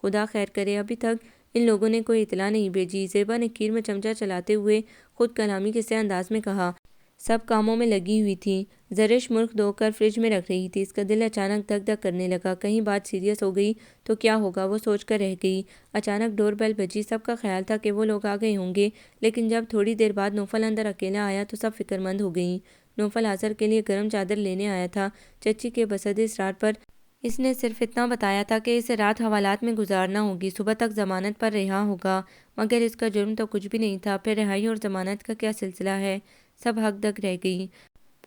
خدا خیر کرے، ابھی تک ان لوگوں نے کوئی اطلاع نہیں بھیجی، زیبا نے کھیر میں چمچہ چلاتے ہوئے خود کلامی کے سے انداز میں کہا۔ سب کاموں میں لگی ہوئی تھیں، زرش مرغ دھو کر فریج میں رکھ رہی تھی، اس کا دل اچانک دھک دھک کرنے لگا، کہیں بات سیریس ہو گئی تو کیا ہوگا، وہ سوچ کر رہ گئی۔ اچانک ڈور بیل بجی، سب کا خیال تھا کہ وہ لوگ آ گئے ہوں گے، لیکن جب تھوڑی دیر بعد نوفل اندر اکیلا آیا تو سب فکر مند ہو گئیں۔ نوفل آذر کے لیے گرم چادر لینے آیا تھا، چچی کے بسد اصرار پر اس نے صرف اتنا بتایا تھا کہ اسے رات حوالات میں گزارنا ہوگی، صبح تک ضمانت پر رہا ہوگا، مگر اس کا جرم تو کچھ بھی نہیں تھا، پھر رہائی اور ضمانت کا کیا سلسلہ ہے؟ سب ہک دک رہ گئی۔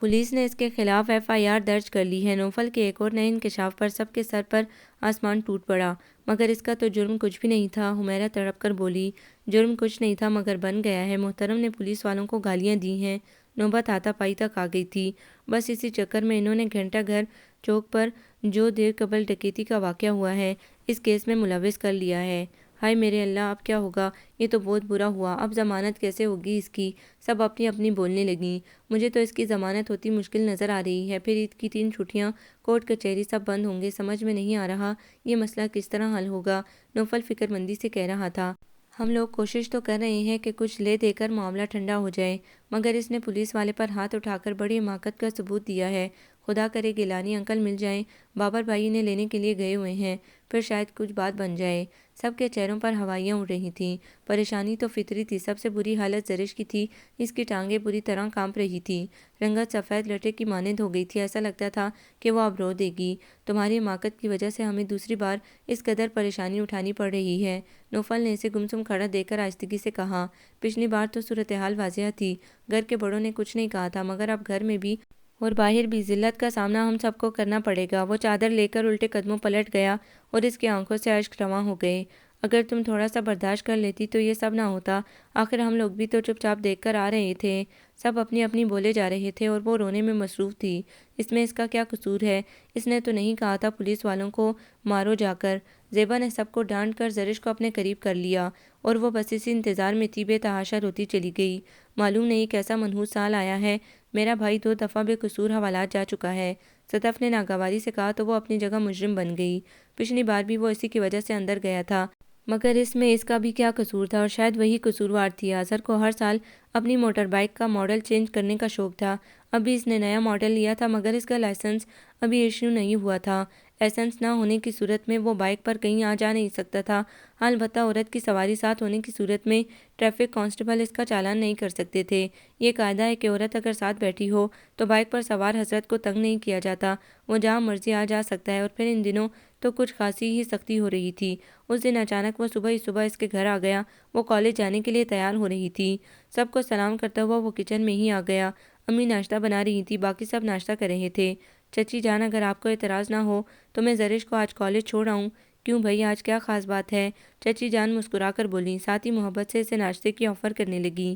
پولیس نے اس کے خلاف FIR درج کر لی ہے۔ نوفل کے ایک اور نئے انکشاف پر سب کے سر پر آسمان ٹوٹ پڑا۔ مگر اس کا تو جرم کچھ بھی نہیں تھا، حمیرہ تڑپ کر بولی۔ جرم کچھ نہیں تھا مگر بن گیا ہے، محترم نے پولیس والوں کو گالیاں دی ہیں، نوبت ہاتھا پائی تک آ گئی تھی، بس اسی چکر میں انہوں نے گھنٹہ گھر چوک پر جو دیر قبل ڈکیتی کا واقعہ ہوا ہے اس کیس میں ملوث کر لیا ہے۔ ہائے میرے اللہ، اب کیا ہوگا؟ یہ تو بہت برا ہوا، اب ضمانت کیسے ہوگی اس کی؟ سب اپنی اپنی بولنے لگیں۔ مجھے تو اس کی ضمانت ہوتی مشکل نظر آ رہی ہے، پھر عید کی 3 چھٹیاں، کورٹ کچہری سب بند ہوں گے، سمجھ میں نہیں آ رہا یہ مسئلہ کس طرح حل ہوگا، نوفل فکر مندی سے کہہ رہا تھا۔ ہم لوگ کوشش تو کر رہے ہیں کہ کچھ لے دے کر معاملہ ٹھنڈا ہو جائے، مگر اس نے پولیس والے پر ہاتھ اٹھا کر بڑی حماقت کا ثبوت دیا ہے، خدا کرے گیلانی انکل مل جائیں، بابر بھائی انہیں لینے کے لیے گئے ہوئے ہیں، پھر شاید کچھ بات بن جائے۔ سب کے چہروں پر ہوائیاں اڑ رہی تھیں۔ پریشانی تو فطری تھی۔ سب سے بری حالت زرش کی تھی۔ اس کی ٹانگیں بری طرح کانپ رہی تھی، رنگت سفید لٹے کی مانند ہو گئی تھی۔ ایسا لگتا تھا کہ وہ اب رو دے گی۔ تمہاری حماقت کی وجہ سے ہمیں دوسری بار اس قدر پریشانی اٹھانی پڑ رہی ہے، نوفل نے اسے گمسم کھڑا دیکھ کر آہستگی سے کہا۔ پچھلی بار تو صورتحال واضح تھی، گھر کے بڑوں نے کچھ نہیں کہا تھا، مگر اب گھر میں بھی اور باہر بھی ذلت کا سامنا ہم سب کو کرنا پڑے گا۔ وہ چادر لے کر الٹے قدموں پلٹ گیا اور اس کی آنکھوں سے اشک رواں ہو گئے۔ اگر تم تھوڑا سا برداشت کر لیتی تو یہ سب نہ ہوتا، آخر ہم لوگ بھی تو چپ چاپ دیکھ کر آ رہے تھے۔ سب اپنی اپنی بولے جا رہے تھے اور وہ رونے میں مصروف تھی۔ اس میں اس کا کیا قصور ہے؟ اس نے تو نہیں کہا تھا پولیس والوں کو مارو جا کر۔ زیبا نے سب کو ڈانٹ کر زرش کو اپنے قریب کر لیا اور وہ بس اسی انتظار میں تھی، بے تحاشا روتی چلی گئی۔ معلوم نہیں کیسا منحوس سال آیا ہے، میرا بھائی 2 دفعہ بے قصور حوالات جا چکا ہے، صدف نے ناگواری سے کہا تو وہ اپنی جگہ مجرم بن گئی۔ پچھلی بار بھی وہ اسی کی وجہ سے اندر گیا تھا، مگر اس میں اس کا بھی کیا قصور تھا؟ اور شاید وہی قصوروار تھی۔ اظہر کو ہر سال اپنی موٹر بائیک کا ماڈل چینج کرنے کا شوق تھا۔ ابھی اس نے نیا ماڈل لیا تھا، مگر اس کا لائسنس ابھی ایشو نہیں ہوا تھا۔ لائسنس نہ ہونے کی صورت میں وہ بائیک پر کہیں آ جا نہیں سکتا تھا۔ البتہ عورت کی سواری ساتھ ہونے کی صورت میں ٹریفک کانسٹیبل اس کا چالان نہیں کر سکتے تھے۔ یہ قاعدہ ہے کہ عورت اگر ساتھ بیٹھی ہو تو بائیک پر سوار حضرت کو تنگ نہیں کیا جاتا، وہ جہاں مرضی آ جا سکتا ہے۔ اور پھر ان دنوں تو کچھ خاصی ہی سختی ہو رہی تھی۔ اس دن اچانک وہ صبح ہی صبح اس کے گھر آ گیا۔ وہ کالج جانے کے لیے تیار ہو رہی تھی، سب کو سلام کرتا ہوا وہ کچن میں ہی آ گیا۔ امی ناشتہ بنا رہی تھی، باقی سب ناشتہ کر رہے تھے۔ چچی جان، اگر آپ کو اعتراض نہ ہو تو میں زرش کو آج کالج چھوڑ آؤں؟ کیوں بھائی، آج کیا خاص بات ہے؟ چچی جان مسکرا کر بولی، ساتھ ہی محبت سے اسے ناشتے کی آفر کرنے لگی۔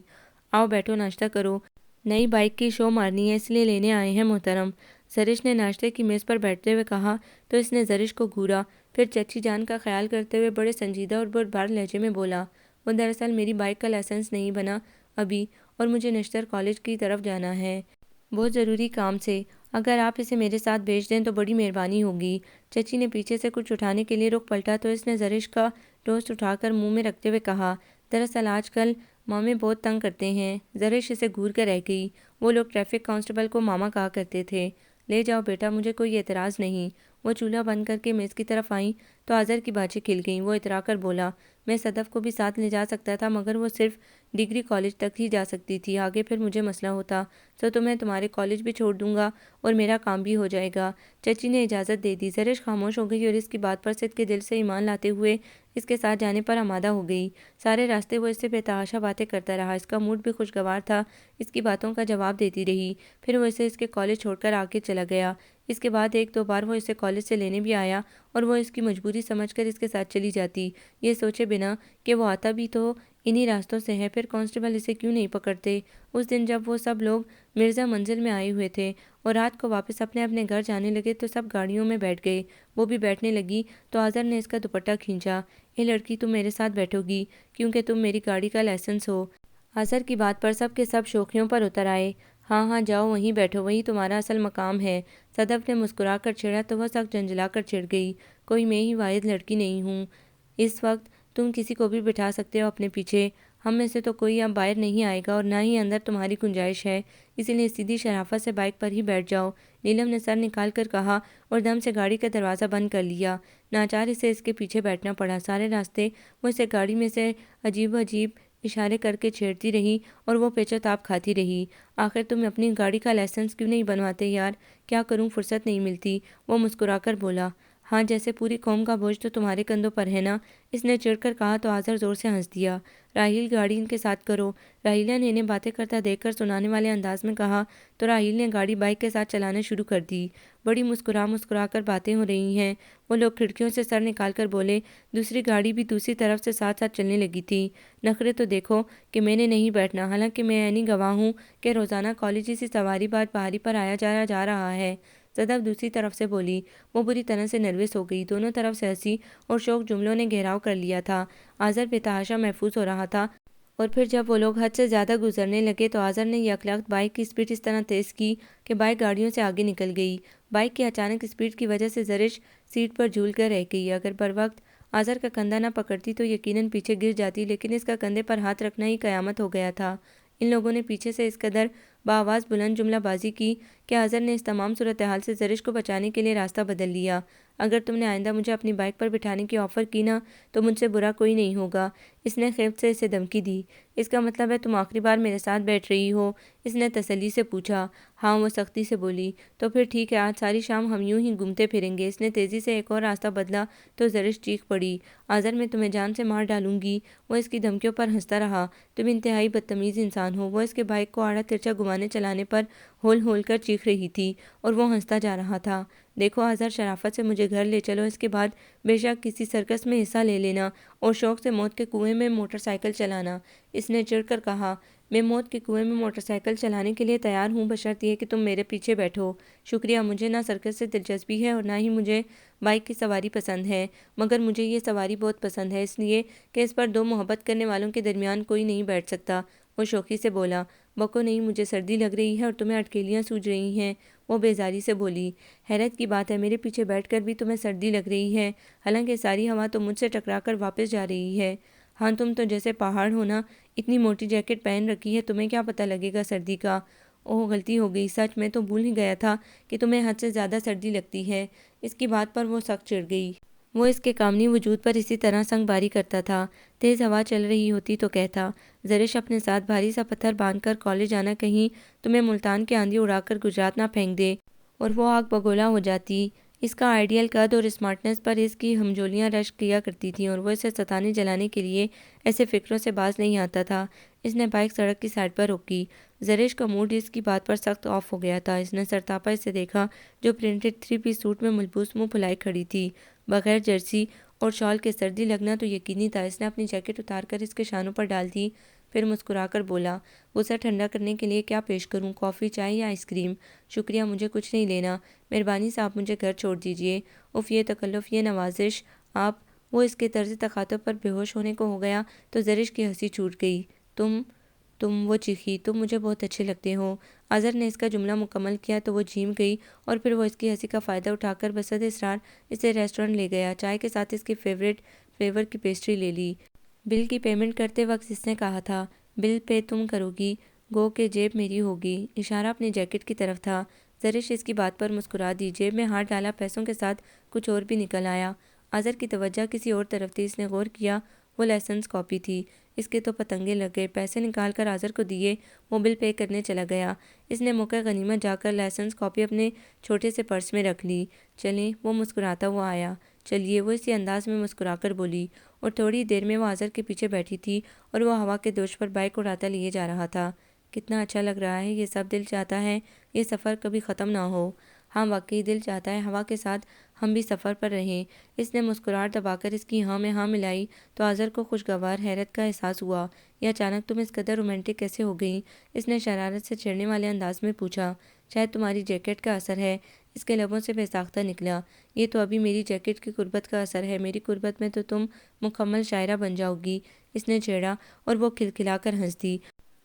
آؤ بیٹھو، ناشتہ کرو، نئی بائیک کی شو مارنی ہے اس لیے لینے آئے ہیں محترم، زرش نے ناشتے کی میز پر بیٹھتے ہوئے کہا تو اس نے زرش کو گھورا، پھر چچی جان کا خیال کرتے ہوئے بڑے سنجیدہ اور بردبار لہجے میں بولا، وہ دراصل میری بائیک کا لائسنس نہیں بنا ابھی، اور مجھے نشتر کالج کی طرف جانا ہے بہت ضروری کام سے، اگر آپ اسے میرے ساتھ بھیج دیں تو بڑی مہربانی ہوگی۔ چچی نے پیچھے سے کچھ اٹھانے کے لیے رخ پلٹا تو اس نے زرش کا ٹوسٹ اٹھا کر منہ میں رکھتے ہوئے کہا، دراصل آج کل مامے بہت تنگ کرتے ہیں۔ زرش اسے گھور کر رہ گئی۔ وہ لوگ ٹریفک کانسٹیبل کو ماما کہا کرتے تھے۔ لے جاؤ بیٹا، مجھے کوئی اعتراض نہیں۔ وہ چولہا بند کر کے میز کی طرف آئیں تو اظہر کی باتیں کھل گئیں۔ وہ اترا کر بولا، میں صدف کو بھی ساتھ لے جا سکتا تھا، مگر وہ صرف ڈگری کالج تک ہی جا سکتی تھی، آگے پھر مجھے مسئلہ ہوتا تو میں تمہارے کالج بھی چھوڑ دوں گا اور میرا کام بھی ہو جائے گا۔ چچی نے اجازت دے دی۔ زرش خاموش ہو گئی اور اس کی بات پر صدق کے دل سے ایمان لاتے ہوئے اس کے ساتھ جانے پر آمادہ ہو گئی۔ سارے راستے وہ اس سے بے تحاشا باتیں کرتا رہا، اس کا موڈ بھی خوشگوار تھا، اس کی باتوں کا جواب دیتی رہی۔ پھر وہ اسے اس کے کالج چھوڑ کر آگے چلا گیا۔ اس کے بعد 1-2 بار وہ اسے کالج سے لینے بھی آیا اور وہ اس کی مجبوری سمجھ کر اس کے ساتھ چلی جاتی، یہ سوچے بنا کہ وہ آتا بھی تو انہی راستوں سے ہے، پھر کانسٹیبل اسے کیوں نہیں پکڑتے۔ اس دن جب وہ سب لوگ مرزا منزل میں آئے ہوئے تھے اور رات کو واپس اپنے اپنے گھر جانے لگے تو سب گاڑیوں میں بیٹھ گئے۔ وہ بھی بیٹھنے لگی تو اظہر نے اس کا دوپٹہ کھینچا، اے لڑکی، تم میرے ساتھ بیٹھو گی کیونکہ تم میری گاڑی کا لائسنس ہو۔ اظہر کی بات پر سب کے سب شوخیوں پر اتر آئے۔ ہاں ہاں جاؤ وہیں بیٹھو، وہی تمہارا اصل مقام ہے۔ صدف نے مسکرا کر چھیڑا تو وہ سخت جھنجھلا کر چڑھ گئی، کوئی میں ہی واحد لڑکی نہیں ہوں اس وقت، تم کسی کو بھی بٹھا سکتے ہو اپنے پیچھے، ہم میں سے تو کوئی اب باہر نہیں آئے گا اور نہ ہی اندر تمہاری گنجائش ہے، اسی لیے سیدھی شرافت سے بائیک پر ہی بیٹھ جاؤ، نیلم نے سر نکال کر کہا اور دم سے گاڑی کا دروازہ بند کر لیا۔ ناچار اسے اس کے پیچھے بیٹھنا پڑا۔ سارے راستے وہ اسے گاڑی میں سے عجیب اشارے کر کے چھیڑتی رہی اور وہ پیچو تاب کھاتی رہی۔ آخر تم اپنی گاڑی کا لائسنس کیوں نہیں بنواتے یار؟ کیا کروں، فرصت نہیں ملتی، وہ مسکرا کر بولا۔ ہاں، جیسے پوری قوم کا بوجھ تو تمہارے کندھوں پر ہے نا، اس نے چڑھ کر کہا تو اظہر زور سے ہنس دیا۔ راحیل، گاڑی ان کے ساتھ کرو، راحیلہ نے انہیں باتیں کرتا دیکھ کر سنانے والے انداز میں کہا تو راحیل نے گاڑی بائیک کے ساتھ چلانا شروع کر دی۔ بڑی مسکرا کر باتیں ہو رہی ہیں، وہ لوگ کھڑکیوں سے سر نکال کر بولے، دوسری گاڑی بھی دوسری طرف سے ساتھ ساتھ چلنے لگی تھی۔ نخرے تو دیکھو کہ میں نے نہیں بیٹھنا، حالانکہ میں عینی گواہ ہوں کہ روزانہ کالج اسی سواری بعد پہاڑی پر آیا جایا جا رہا ہے۔ صدف دوسری طرف سے بولی۔ وہ بری طرح سے نروس ہو گئی، دونوں طرف سے ہنسی اور شوق جملوں نے گھیراؤ کر لیا تھا۔ اظہر بے تحاشا محفوظ ہو رہا تھا، اور پھر جب وہ لوگ حد سے زیادہ گزرنے لگے تو اظہر نے یکلخت بائیک کی سپیڈ اس طرح تیز کی کہ بائیک گاڑیوں سے آگے نکل گئی۔ بائیک کی اچانک سپیڈ کی وجہ سے زرش سیٹ پر جھول کر رہ گئی۔ اگر بر وقت اظہر کا کندھا نہ پکڑتی تو یقیناً پیچھے گر جاتی، لیکن اس کا کندھے پر ہاتھ رکھنا ہی قیامت ہو گیا تھا۔ ان لوگوں نے پیچھے سے اس قدر بآواز بلند جملہ بازی کی کہ اظہر نے اس تمام صورتحال سے زرش کو بچانے کے لیے راستہ بدل لیا۔ اگر تم نے آئندہ مجھے اپنی بائک پر بٹھانے کی آفر کی نا تو مجھ سے برا کوئی نہیں ہوگا۔ اس نے خیفت سے اسے دھمکی دی۔ اس کا مطلب ہے تم آخری بار میرے ساتھ بیٹھ رہی ہو؟ اس نے تسلی سے پوچھا۔ ہاں، وہ سختی سے بولی۔ تو پھر ٹھیک ہے، آج ساری شام ہم یوں ہی گھومتے پھریں گے۔ اس نے تیزی سے ایک اور راستہ بدلا تو زرش چیخ پڑی، اظہر میں تمہیں جان سے مار ڈالوں گی۔ وہ اس کی دھمکیوں پر ہنستا رہا۔ تم انتہائی بدتمیز انسان ہو۔ وہ اس کے بائک کو آڑا ترچھا گھمانے چلانے پر ہول ہول کر چیخ رہی تھی اور وہ ہنستا جا رہا تھا۔ دیکھو اظہر، شرافت سے مجھے گھر لے چلو، اس کے بعد بے شک کسی سرکس میں حصہ لے لینا اور شوق سے موت کے کنویں میں موٹر سائیکل چلانا۔ اس نے چڑھ کر کہا، میں موت کے کنویں میں موٹر سائیکل چلانے کے لیے تیار ہوں، بشرط یہ کہ تم میرے پیچھے بیٹھو۔ شکریہ، مجھے نہ سرکس سے دلچسپی ہے اور نہ ہی مجھے بائک کی سواری پسند ہے، مگر مجھے یہ سواری بہت پسند ہے، اس لیے کہ اس پر دو محبت کرنے والوں کے درمیان کوئی نہیں بیٹھ سکتا۔ وہ شوخی سے بولا، بکو نہیں، مجھے سردی لگ رہی ہے اور تمہیں اٹکیلیاں سوج رہی ہیں۔ وہ بیزاری سے بولی، حیرت کی بات ہے، میرے پیچھے بیٹھ کر بھی تمہیں سردی لگ رہی ہے، حالانکہ ساری ہوا تو مجھ سے ٹکرا کر واپس جا رہی ہے۔ ہاں، تم تو جیسے پہاڑ ہو نا، اتنی موٹی جیکٹ پہن رکھی ہے، تمہیں کیا پتہ لگے گا سردی کا۔ اوہ، غلطی ہو گئی، سچ میں تو بھول ہی گیا تھا کہ تمہیں حد سے زیادہ سردی لگتی ہے۔ اس کی بات پر وہ سخت چڑھ گئی۔ وہ اس کے کامنی وجود پر اسی طرح سنگ باری کرتا تھا۔ تیز ہوا چل رہی ہوتی تو کہتا، زرش اپنے ساتھ بھاری سا پتھر باندھ کر کالج آنا، کہیں تمہیں ملتان کی آندھی اڑا کر گجرات نہ پھینک دے اور وہ آگ بگولا ہو جاتی۔ اس کا آئیڈیل قد اور اسمارٹنس پر اس کی ہمجولیاں رشک کیا کرتی تھیں اور وہ اسے ستانے جلانے کے لیے ایسے فکروں سے باز نہیں آتا تھا۔ اس نے بائک سڑک کی سائڈ پر روکی۔ زرش کا موڈ اس کی بات پر سخت آف ہو گیا تھا۔ اس نے سرتاپا اسے دیکھا جو پرنٹڈ 3 پیس سوٹ میں ملبوس منہ پھلائے کھڑی تھی، بغیر جرسی اور شال کے۔ سردی لگنا تو یقینی تھا۔ اس نے اپنی جیکٹ اتار کر اس کے شانوں پر ڈال دی، پھر مسکرا کر بولا، غصہ ٹھنڈا کرنے کے لیے کیا پیش کروں، کافی، چائے یا آئس کریم؟ شکریہ، مجھے کچھ نہیں لینا، مہربانی سے آپ مجھے گھر چھوڑ دیجیے۔ اف، یہ تکلف، یہ نوازش، آپ۔ وہ اس کے طرز تخاطب پر بے ہوش ہونے کو ہو گیا تو زرش کی ہنسی چھوٹ گئی۔ تم وہ چیخی، تم مجھے بہت اچھے لگتے ہو۔ اظہر نے اس کا جملہ مکمل کیا تو وہ جھیم گئی اور پھر وہ اس کی ہنسی کا فائدہ اٹھا کر بسد اصرار اسے ریسٹورنٹ لے گیا۔ چائے کے ساتھ اس کی فیورٹ فلیور کی پیسٹری لے لی۔ بل کی پیمنٹ کرتے وقت اس نے کہا تھا، بل پے تم کرو گی، گو کہ جیب میری ہوگی۔ اشارہ اپنی جیکٹ کی طرف تھا۔ زرش اس کی بات پر مسکرا دی، جیب میں ہاتھ ڈالا، پیسوں کے ساتھ کچھ اور بھی نکل آیا۔ اظہر کی توجہ کسی اور طرف تھی۔ اس نے غور کیا، وہ لائسنس کاپی تھی۔ اس کے تو پتنگے لگ گئے۔ پیسے نکال کر اظہر کو دیے، وہ بل پے کرنے چلا گیا۔ اس نے موقع غنیمت جا کر لائسنس کاپی اپنے چھوٹے سے پرس میں رکھ لی۔ چلیں، وہ مسکراتا ہوا آیا۔ چلیے، وہ اسی انداز میں مسکرا کر بولی، اور تھوڑی دیر میں وہ اظہر کے پیچھے بیٹھی تھی اور وہ ہوا کے دوش پر بائک اڑاتا لیے جا رہا تھا۔ کتنا اچھا لگ رہا ہے یہ سب، دل چاہتا ہے یہ سفر کبھی ختم نہ ہو۔ ہاں واقعی، دل چاہتا ہے ہوا کے ساتھ ہم بھی سفر پر رہیں۔ اس نے مسکراہٹ دبا کر اس کی ہاں میں ہاں ملائی تو اظہر کو خوشگوار حیرت کا احساس ہوا۔ یہ اچانک تم اس قدر رومانٹک کیسے ہو گئیں؟ اس نے شرارت سے چھیڑنے والے انداز میں پوچھا۔ شاید تمہاری جیکٹ کا اثر ہے، اس کے لبوں سے بے ساختہ نکلا۔ یہ تو ابھی میری جیکٹ کی قربت کا اثر ہے، میری قربت میں تو تم مکمل شاعرہ بن جاؤ گی۔ اس نے چھیڑا اور وہ کھلکھلا کر ہنس دی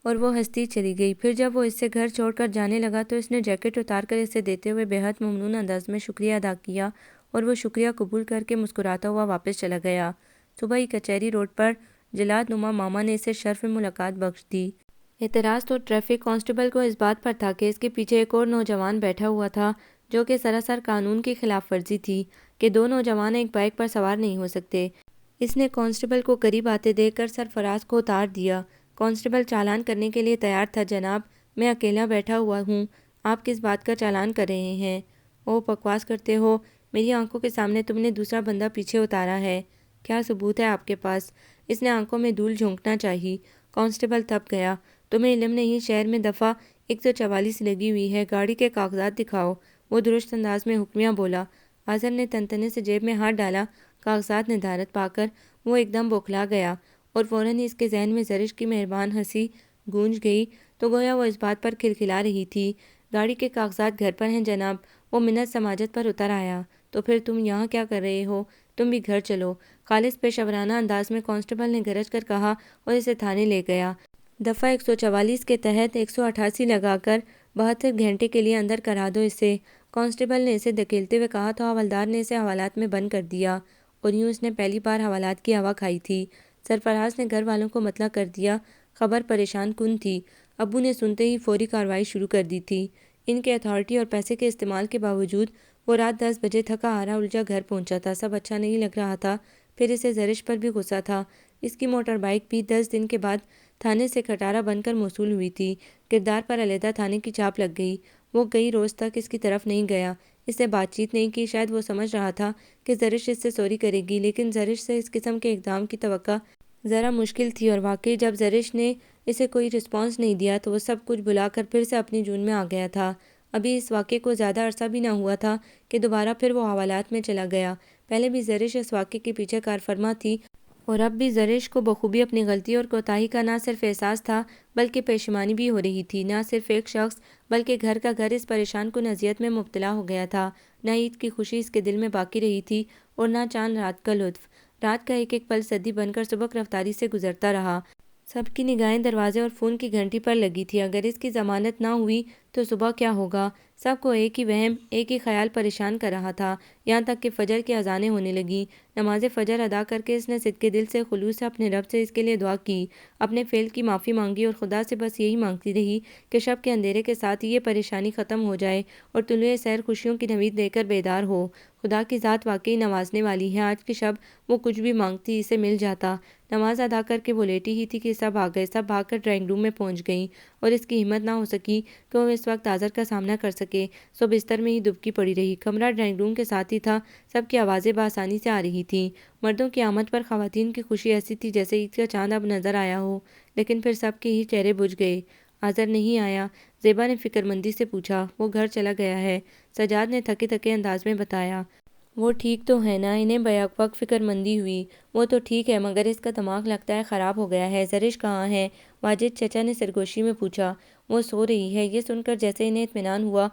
اور وہ ہنستی چلی گئی۔ پھر جب وہ اس سے گھر چھوڑ کر جانے لگا تو اس نے جیکٹ اتار کر اسے دیتے ہوئے بے حد ممنون انداز میں شکریہ ادا کیا اور وہ شکریہ قبول کر کے مسکراتا ہوا واپس چلا گیا۔ صبح ہی کچہری روڈ پر جلاد نما ماما نے اسے شرف ملاقات بخش دی۔ اعتراض تو ٹریفک کانسٹیبل کو اس بات پر تھا کہ اس کے پیچھے ایک اور نوجوان بیٹھا ہوا تھا جو کہ سراسر قانون کی خلاف ورزی تھی کہ دو نوجوان ایک بائک پر سوار نہیں ہو سکتے۔ اس نے کانسٹیبل کو قریب آتے دیکھ کر سرفراز کو اتار دیا۔ کانسٹیبل چالان کرنے کے لیے تیار تھا۔ جناب، میں اکیلا بیٹھا ہوا ہوں، آپ کس بات کا چالان کر رہے ہیں؟ اوہ، بکواس کرتے ہو، میری آنکھوں کے سامنے تم نے دوسرا بندہ پیچھے اتارا ہے، کیا ثبوت ہے آپ کے پاس؟ اس نے آنکھوں میں دھول جھونکنا چاہی۔ کانسٹیبل تھپ گیا، تمہیں علم نہیں، شہر میں دفعہ 144 لگی ہوئی ہے، گاڑی کے کاغذات دکھاؤ۔ وہ درست انداز میں حکمیہ بولا۔ اظہر نے تنتنے سے جیب میں ہاتھ ڈالا۔ کاغذات ندارت پا کر وہ ایک دم بوکھلا گیا اور فوراً ہی اس کے ذہن میں زرش کی مہربان ہنسی گونج گئی تو گویا وہ اس بات پر کھلکھلا رہی تھی۔ گاڑی کے کاغذات گھر پر ہیں جناب۔ وہ منت سماجت پر اتر آیا۔ تو پھر تم یہاں کیا کر رہے ہو؟ تم بھی گھر چلو، خالص پیشہ ورانہ انداز میں کانسٹیبل نے گرج کر کہا اور اسے تھانے لے گیا۔ دفعہ 144 کے تحت 188 لگا کر 72 گھنٹے کے لیے اندر کرا دو اسے۔ کانسٹیبل نے اسے دھکیلتے ہوئے کہا تو حوالدار نے اسے حوالات میں بند کر دیا اور یوں اس نے پہلی بار حوالات کی ہوا کھائی تھی۔ سرفراز نے گھر والوں کو مطلع کر دیا۔ خبر پریشان کن تھی۔ ابو نے سنتے ہی فوری کارروائی شروع کر دی تھی۔ ان کے اتھارٹی اور پیسے کے استعمال کے باوجود وہ رات 10 بجے تھکا ہارا الجھا گھر پہنچا تھا۔ سب اچھا نہیں لگ رہا تھا۔ پھر اسے زرش پر بھی غصہ تھا۔ اس کی موٹر بائیک بھی 10 دن کے بعد تھانے سے کھٹارا بن کر موصول ہوئی تھی۔ کردار پر علیحدہ تھانے کی چھاپ لگ گئی۔ وہ کئی روز تک اس کی طرف نہیں گیا، اس سے بات چیت نہیں کی۔ شاید وہ سمجھ رہا تھا کہ زرش اس سے سوری کرے گی، لیکن زرش سے اس قسم کے اقدام کی توقع ذرا مشکل تھی، اور واقعی جب زرش نے اسے کوئی رسپانس نہیں دیا تو وہ سب کچھ بھلا کر پھر سے اپنی جون میں آ گیا تھا۔ ابھی اس واقعے کو زیادہ عرصہ بھی نہ ہوا تھا کہ دوبارہ پھر وہ حوالات میں چلا گیا۔ پہلے بھی زرش اس واقعے کے پیچھے کارفرما تھی، اور اب بھی زرش کو بخوبی اپنی غلطی اور کوتاہی کا نہ صرف احساس تھا بلکہ پشیمانی بھی ہو رہی تھی۔ نہ صرف ایک شخص بلکہ گھر کا گھر اس پریشان کن اذیت میں مبتلا ہو گیا تھا۔ نہ عید کی خوشی اس کے دل میں باقی رہی تھی، اور نہ چاند رات کا لطف۔ رات کا ایک ایک پل صدی بن کر سبک رفتاری سے گزرتا رہا۔ سب کی نگاہیں دروازے اور فون کی گھنٹی پر لگی تھی۔ اگر اس کی ضمانت نہ ہوئی تو صبح کیا ہوگا؟ سب کو ایک ہی وہم، ایک ہی خیال پریشان کر رہا تھا، یہاں تک کہ فجر کی اذانیں ہونے لگیں۔ نماز فجر ادا کر کے اس نے صدقے دل سے خلوص سے اپنے رب سے اس کے لیے دعا کی، اپنے فعل کی معافی مانگی، اور خدا سے بس یہی مانگتی رہی کہ شب کے اندھیرے کے ساتھ یہ پریشانی ختم ہو جائے اور طلوع سحر خوشیوں کی نوید لے کر بیدار ہو۔ خدا کی ذات واقعی نوازنے والی ہے۔ آج کی شب وہ کچھ بھی مانگتی اسے مل جاتا۔ نماز ادا کر کے وہ لیٹی ہی تھی کہ سب آ گئے۔ سب بھاگ کر ڈرائنگ روم میں پہنچ گئیں، اور اس کی ہمت نہ ہو سکی کہ وہ اس وقت آذر کا سامنا کر سکے۔ سو بستر میں ہی دبکی پڑی رہی۔ کمرہ ڈرائنگ روم کے ساتھ ہی تھا۔ سب کی آوازیں بآسانی سے آ رہی تھیں۔ مردوں کی آمد پر خواتین کی خوشی ایسی تھی جیسے عید کا چاند اب نظر آیا ہو، لیکن پھر سب کے ہی چہرے بجھ گئے۔ آذر نہیں آیا؟ زیبا نے فکر مندی سے پوچھا۔ وہ گھر چلا گیا ہے، سجاد نے تھکے تھکے انداز میں بتایا۔ وہ ٹھیک تو ہے نا؟ انہیں بیک وقت فکر مندی ہوئی۔ وہ تو ٹھیک ہے، مگر اس کا دماغ لگتا ہے خراب ہو گیا ہے۔ زرش کہاں ہے؟ واجد چچا نے سرگوشی میں پوچھا۔ وہ سو رہی ہے۔ یہ سن کر جیسے انہیں اطمینان ہوا،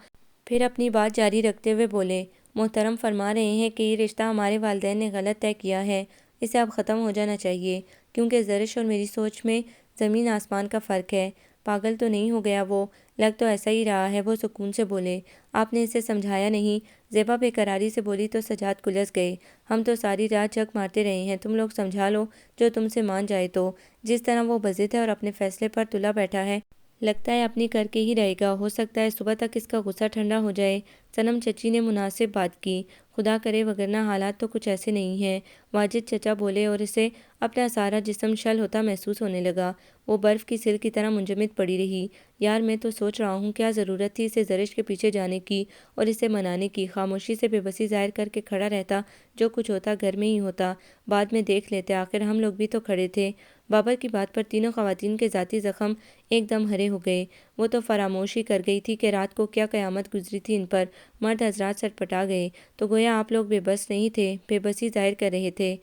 پھر اپنی بات جاری رکھتے ہوئے بولے، محترم فرما رہے ہیں کہ یہ رشتہ ہمارے والدین نے غلط طے کیا ہے، اسے اب ختم ہو جانا چاہیے، کیونکہ زرش اور میری سوچ میں زمین آسمان کا فرق ہے۔ پاگل تو نہیں ہو گیا وہ؟ لگ تو ایسا ہی رہا ہے۔ وہ سکون سے بولے۔ آپ نے اسے سمجھایا نہیں؟ زیبا بے قراری سے بولی تو سجاد کلس گئے۔ ہم تو ساری رات جگ مارتے رہے ہیں، تم لوگ سمجھا لو، جو تم سے مان جائے تو۔ جس طرح وہ بضد ہے اور اپنے فیصلے پر تلا بیٹھا ہے، لگتا ہے اپنی کر کے ہی رہے گا۔ ہو سکتا ہے صبح تک اس کا غصہ ٹھنڈا ہو جائے۔ صنم چچی نے مناسب بات کی۔ خدا کرے، وگرنہ حالات تو کچھ ایسے نہیں ہیں۔ واجد چچا بولے، اور اسے اپنا سارا جسم شل ہوتا محسوس ہونے لگا۔ وہ برف کی سل کی طرح منجمد پڑی رہی۔ یار میں تو سوچ رہا ہوں کیا ضرورت تھی اسے زرش کے پیچھے جانے کی اور اسے منانے کی۔ خاموشی سے بے بسی ظاہر کر کے کھڑا رہتا، جو کچھ ہوتا گھر میں ہی ہوتا، بعد میں دیکھ لیتے، آخر ہم لوگ بھی تو کھڑے تھے۔ بابر کی بات پر تینوں خواتین کے ذاتی زخم ایک دم ہرے ہو گئے۔ وہ تو فراموش ہی کر گئی تھی کہ رات کو کیا قیامت گزری تھی ان پر۔ مرد حضرات سٹپٹا گئے۔ تو گویا آپ لوگ بے بس نہیں تھے، بے بسی ظاہر کر رہے تھے۔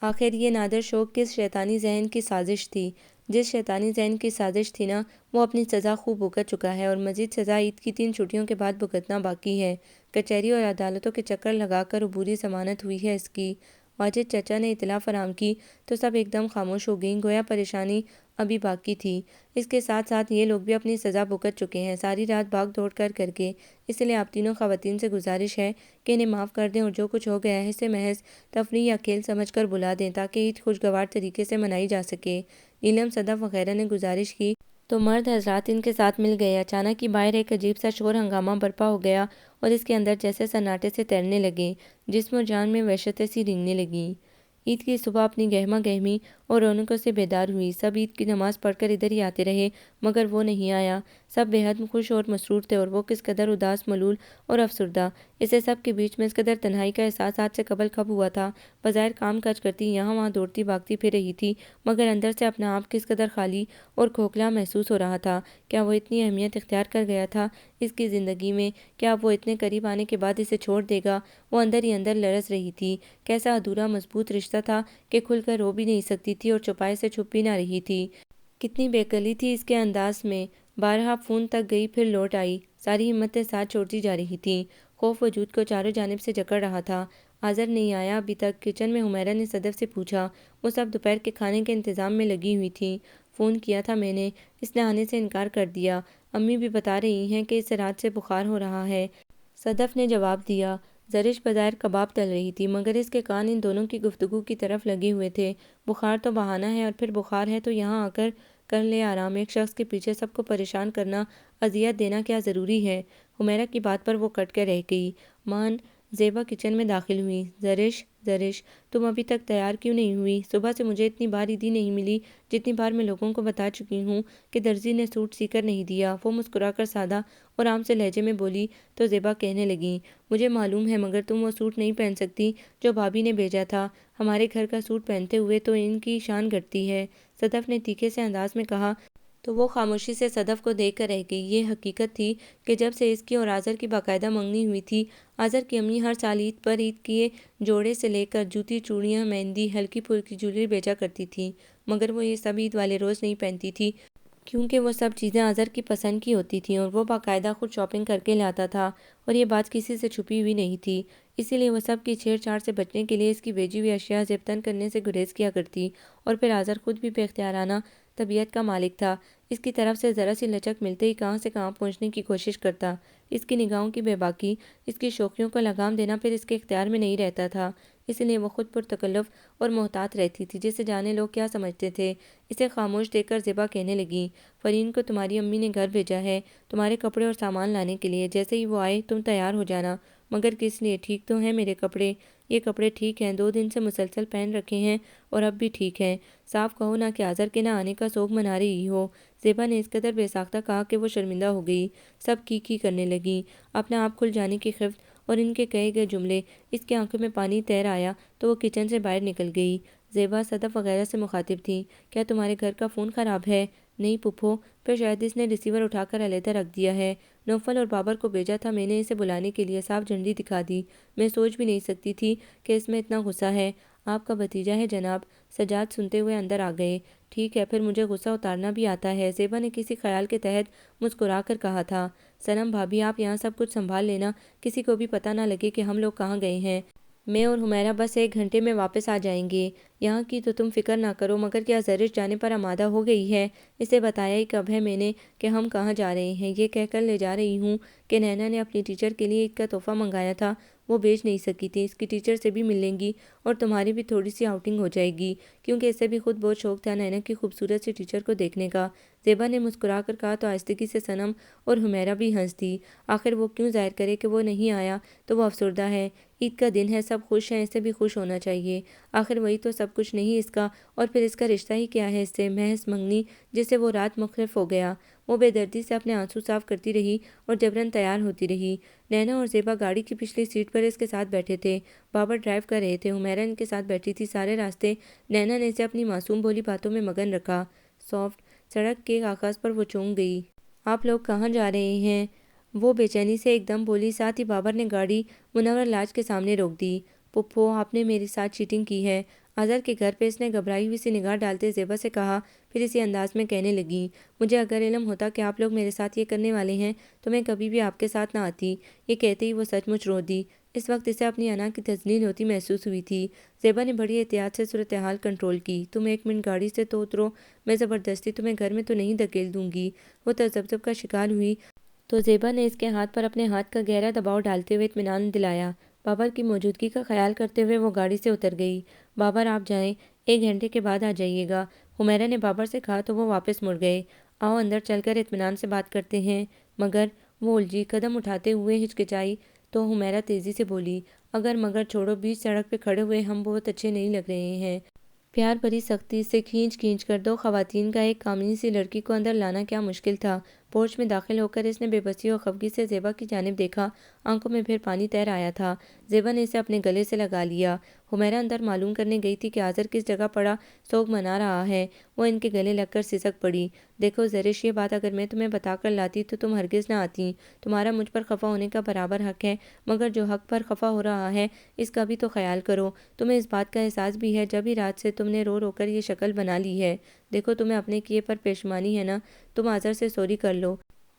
آخر یہ نادر شوق کس شیطانی ذہن کی سازش تھی؟ جس شیطانی ذہن کی سازش تھی نا، وہ اپنی سزا خوب بھگت چکا ہے، اور مزید سزا عید کی 3 چھٹیوں کے بعد بھگتنا باقی ہے۔ کچہری اور عدالتوں کے چکر لگا کر عبوری ضمانت ہوئی ہے اس کی۔ واجد چچا نے اطلاع فراہم کی تو سب ایک دم خاموش ہو گئیں، گویا پریشانی ابھی باقی تھی۔ اس کے ساتھ ساتھ یہ لوگ بھی اپنی سزا بھگت چکے ہیں، ساری رات بھاگ دوڑ کر کے۔ اس لیے آپ تینوں خواتین سے گزارش ہے کہ انہیں معاف کر دیں، اور جو کچھ ہو گیا ہے اسے محض تفریح یا کھیل سمجھ کر بھلا دیں، تاکہ عید خوشگوار طریقے سے منائی جا سکے۔ نیلم، صدف وغیرہ نے گزارش کی تو مرد حضرات ان کے ساتھ مل گئے۔ اچانک ہی باہر ایک عجیب سا شور ہنگامہ برپا ہو گیا، اور اس کے اندر جیسے سناٹے سے تیرنے لگے، جسم و جان میں وحشتیں سی رینگنے لگیں۔ عید کی صبح اپنی گہما گہمی اور رونقوں سے بیدار ہوئی۔ سب عید کی نماز پڑھ کر ادھر ہی آتے رہے، مگر وہ نہیں آیا۔ سب بے حد خوش اور مسرور تھے، اور وہ کس قدر اداس، ملول اور افسردہ۔ اسے سب کے بیچ میں اس قدر تنہائی کا احساس آج سے قبل کب ہوا تھا؟ بظاہر کام کاج کرتی، یہاں وہاں دوڑتی بھاگتی پھر رہی تھی، مگر اندر سے اپنا آپ کس قدر خالی اور کھوکھلا محسوس ہو رہا تھا۔ کیا وہ اتنی اہمیت اختیار کر گیا تھا اس کی زندگی میں؟ کیا اب وہ اتنے قریب آنے کے بعد اسے چھوڑ دے گا؟ وہ اندر ہی اندر لرز رہی تھی۔ کیسا ادھورا مضبوط رشتہ تھا کہ کھل کر رو بھی نہیں سکتی تھی اور چوپائے سے چھپ بھی نہ رہی تھی۔ کتنی بے عقلی تھی اس کے انداز میں۔ بارہا فون تک گئی، پھر لوٹ آئی، ساری ہمتیں ساتھ چھوڑتی جا رہی تھیں۔ خوف وجود کو چاروں جانب سے جکڑ رہا تھا۔ آذر نہیں آیا ابھی تک؟ کچن میں حمیرہ نے صدف سے پوچھا۔ وہ سب دوپہر کے کھانے کے انتظام میں لگی ہوئی تھیں۔ فون کیا تھا میں نے، اس نے آنے سے انکار کر دیا۔ امی بھی بتا رہی ہیں کہ اسے رات سے بخار ہو رہا ہے، صدف نے جواب دیا۔ زرش بظاہر کباب تل رہی تھی، مگر اس کے کان ان دونوں کی گفتگو کی طرف لگے ہوئے تھے۔ بخار تو بہانہ ہے، اور پھر بخار ہے تو یہاں آ کر کر لے آرام، ایک شخص کے پیچھے سب کو پریشان کرنا، اذیت دینا کیا ضروری ہے؟ حمیرہ کی بات پر وہ کٹ کے رہ گئی۔ مان زیبا کچن میں داخل ہوئی۔ زرش تم ابھی تک تیار کیوں نہیں ہوئی؟ صبح سے مجھے اتنی بار عیدی نہیں ملی جتنی بار میں لوگوں کو بتا چکی ہوں کہ درزی نے سوٹ سی کر نہیں دیا۔ وہ مسکرا کر سادہ اور عام سے لہجے میں بولی تو زیبا کہنے لگی مجھے معلوم ہے مگر تم وہ سوٹ نہیں پہن سکتی جو بھابھی نے بھیجا تھا۔ ہمارے گھر کا سوٹ پہنتے ہوئے تو ان کی شان گھٹتی ہے، صدف نے تیکھے سے انداز میں کہا تو وہ خاموشی سے صدف کو دیکھ کر رہ گئی۔ یہ حقیقت تھی کہ جب سے اس کی اور آذر کی باقاعدہ منگنی ہوئی تھی، آذر کی امی ہر سال عید پر عید کے جوڑے سے لے کر جوتی، چوڑیاں، مہندی، ہلکی پھلکی جویلری بھیجا کرتی تھی، مگر وہ یہ سب عید والے روز نہیں پہنتی تھی کیونکہ وہ سب چیزیں آذر کی پسند کی ہوتی تھیں اور وہ باقاعدہ خود شاپنگ کر کے لاتا تھا اور یہ بات کسی سے چھپی ہوئی نہیں تھی۔ اسی لیے وہ سب کی چھیڑ چھاڑ سے بچنے کے لیے اس کی بھیجی ہوئی اشیاء ضبطاً کرنے سے گریز کیا کرتی، اور پھر آذر خود بھی بے اختیارانہ طبیعت کا مالک تھا، اس کی طرف سے ذرا سی لچک ملتے ہی کہاں سے کہاں پہنچنے کی کوشش کرتا۔ اس کی نگاہوں کی بے باکی، اس کی شوخیوں کو لگام دینا پھر اس کے اختیار میں نہیں رہتا تھا، اس لیے وہ خود پرتکلف اور محتاط رہتی تھی، جسے جانے لوگ کیا سمجھتے تھے۔ اسے خاموش دیکھ کر زیبا کہنے لگی فرین کو تمہاری امی نے گھر بھیجا ہے تمہارے کپڑے اور سامان لانے کے لیے، جیسے ہی وہ آئے تم تیار ہو جانا۔ مگر کس لیے؟ ٹھیک تو ہیں میرے کپڑے؟ یہ کپڑے ٹھیک ہیں، 2 دن سے مسلسل پہن رکھے ہیں اور اب بھی ٹھیک ہیں۔ صاف کہو نا کہ آذر کے نہ آنے کا سوگ منا رہی ہو۔ زیبا نے اس قدر بے ساختہ کہا کہ وہ شرمندہ ہو گئی۔ سب کی کرنے لگیں، اپنا آپ کھل جانے کی خفت اور ان کے کہے گئے جملے۔ اس کی آنکھوں میں پانی تیر آیا تو وہ کچن سے باہر نکل گئی۔ زیبا صدف وغیرہ سے مخاطب تھی، کیا تمہارے گھر کا فون خراب ہے؟ نہیں پپھو، پھر شاید اس نے ریسیور اٹھا کر علیحدہ رکھ دیا ہے۔ نوفل اور بابر کو بھیجا تھا میں نے اسے بلانے کے لیے، صاف جھنڈی دکھا دی۔ میں سوچ بھی نہیں سکتی تھی کہ اس میں اتنا غصہ ہے۔ آپ کا بھتیجا ہے جناب، سجاد سنتے ہوئے اندر آ گئے۔ ٹھیک ہے، پھر مجھے غصہ اتارنا بھی آتا ہے، زیبا نے کسی خیال کے تحت مسکرا کر کہا تھا۔ سنم بھابھی آپ یہاں سب کچھ سنبھال لینا، کسی کو بھی پتہ نہ لگے کہ ہم لوگ کہاں گئے ہیں۔ میں اور حمیرہ بس 1 گھنٹے میں واپس آ جائیں گے، یہاں کی تو تم فکر نہ کرو۔ مگر کیا زرش جانے پر آمادہ ہو گئی ہے؟ اسے بتایا ہی کب ہے میں نے کہ ہم کہاں جا رہے ہیں؟ یہ کہہ کر لے جا رہی ہوں کہ نینا نے اپنی ٹیچر کے لیے عید کا تحفہ منگایا تھا، وہ بھیج نہیں سکی تھی، اس کی ٹیچر سے بھی مل لیں گی اور تمہاری بھی تھوڑی سی آؤٹنگ ہو جائے گی، کیونکہ اسے بھی خود بہت شوق تھا نینا کی خوبصورت سی ٹیچر کو دیکھنے کا۔ زیبا نے مسکرا کر کہا تو آہستگی سے سنم اور حمیرہ بھی ہنس دی۔ آخر وہ کیوں ظاہر کرے کہ وہ نہیں آیا تو وہ افسردہ ہے؟ عید کا دن ہے، سب خوش ہیں، اسے بھی خوش ہونا چاہیے۔ آخر وہی تو سب کچھ نہیں اس کا، اور پھر اس کا رشتہ ہی کیا ہے اس سے؟ محض منگنی جس سے وہ رات مخلف ہو گیا۔ وہ بے دردی سے اپنے آنسو صاف کرتی رہی اور جبراً تیار ہوتی رہی۔ نینا اور زیبا گاڑی کی پچھلی سیٹ پر اس کے ساتھ بیٹھے تھے، بابر ڈرائیو کر رہے تھے، حمیرہ ان کے ساتھ بیٹھی تھی۔ سارے راستے نینا نے اسے اپنی معصوم بولی باتوں میں مگن رکھا۔ سافٹ سڑک کے آغاز پر وہ چونک گئی۔ آپ لوگ کہاں جا رہے ہیں؟ وہ بے چینی سے ایک دم بولی، ساتھ ہی بابر نے گاڑی منور لاج کے سامنے روک دی۔ پپھو آپ نے میرے ساتھ چیٹنگ کی ہے، آذر کے گھر پہ اس نے گھبرائی ہوئی سی نگاہ ڈالتے زیبا سے کہا، پھر اسی انداز میں کہنے لگیں، مجھے اگر علم ہوتا کہ آپ لوگ میرے ساتھ یہ کرنے والے ہیں تو میں کبھی بھی آپ کے ساتھ نہ آتی۔ یہ کہتے ہی وہ سچ مچ رو دی۔ اس وقت اسے اپنی انا کی تذلیل ہوتی محسوس ہوئی تھی۔ زیبا نے بڑی احتیاط سے صورتحال کنٹرول کی، تم 1 منٹ گاڑی سے تو اترو، میں زبردستی تمہیں گھر میں تو نہیں دھکیل دوں گی۔ وہ تذبذب کا شکار ہوئی تو زیبا نے اس کے ہاتھ پر اپنے ہاتھ کا گہرا دباؤ ڈالتے ہوئے اطمینان دلایا۔ بابر کی موجودگی کا خیال کرتے ہوئے وہ گاڑی سے اتر گئی۔ بابر آپ جائیں، 1 گھنٹے کے بعد آ جائیے گا، حمیرہ نے بابر سے کہا تو وہ واپس مڑ گئے۔ آؤ اندر چل کر اطمینان سے بات کرتے ہیں۔ مگر وہ الجھی، قدم اٹھاتے ہوئے ہچکچائی تو حمیرہ تیزی سے بولی، اگر مگر چھوڑو، بیچ سڑک پہ کھڑے ہوئے ہم بہت اچھے نہیں لگ رہے ہیں۔ پیار بھری سختی سے کھینچ کر 2 خواتین کا ایک کامنی سی لڑکی کو اندر لانا کیا مشکل تھا۔ پورچ میں داخل ہو کر اس نے بے بسی اور خفگی سے زیبا کی جانب دیکھا، آنکھوں میں پھر پانی تیر آیا تھا۔ زیبا نے اسے اپنے گلے سے لگا لیا۔ حمیرہ اندر معلوم کرنے گئی تھی کہ آذر کس جگہ پڑا سوگ منا رہا ہے، وہ ان کے گلے لگ کر سسک پڑی۔ دیکھو زرش، یہ بات اگر میں تمہیں بتا کر لاتی تو تم ہرگز نہ آتی، تمہارا مجھ پر خفا ہونے کا برابر حق ہے، مگر جو حق پر خفا ہو رہا ہے اس کا بھی تو خیال کرو۔ تمہیں اس بات کا احساس بھی ہے جب ہی رات سے تم نے رو رو کر یہ شکل بنا لی ہے؟ دیکھو تمہیں اپنے کیے پر پشیمانی ہے نا، تم آذر سے سوری کر لو،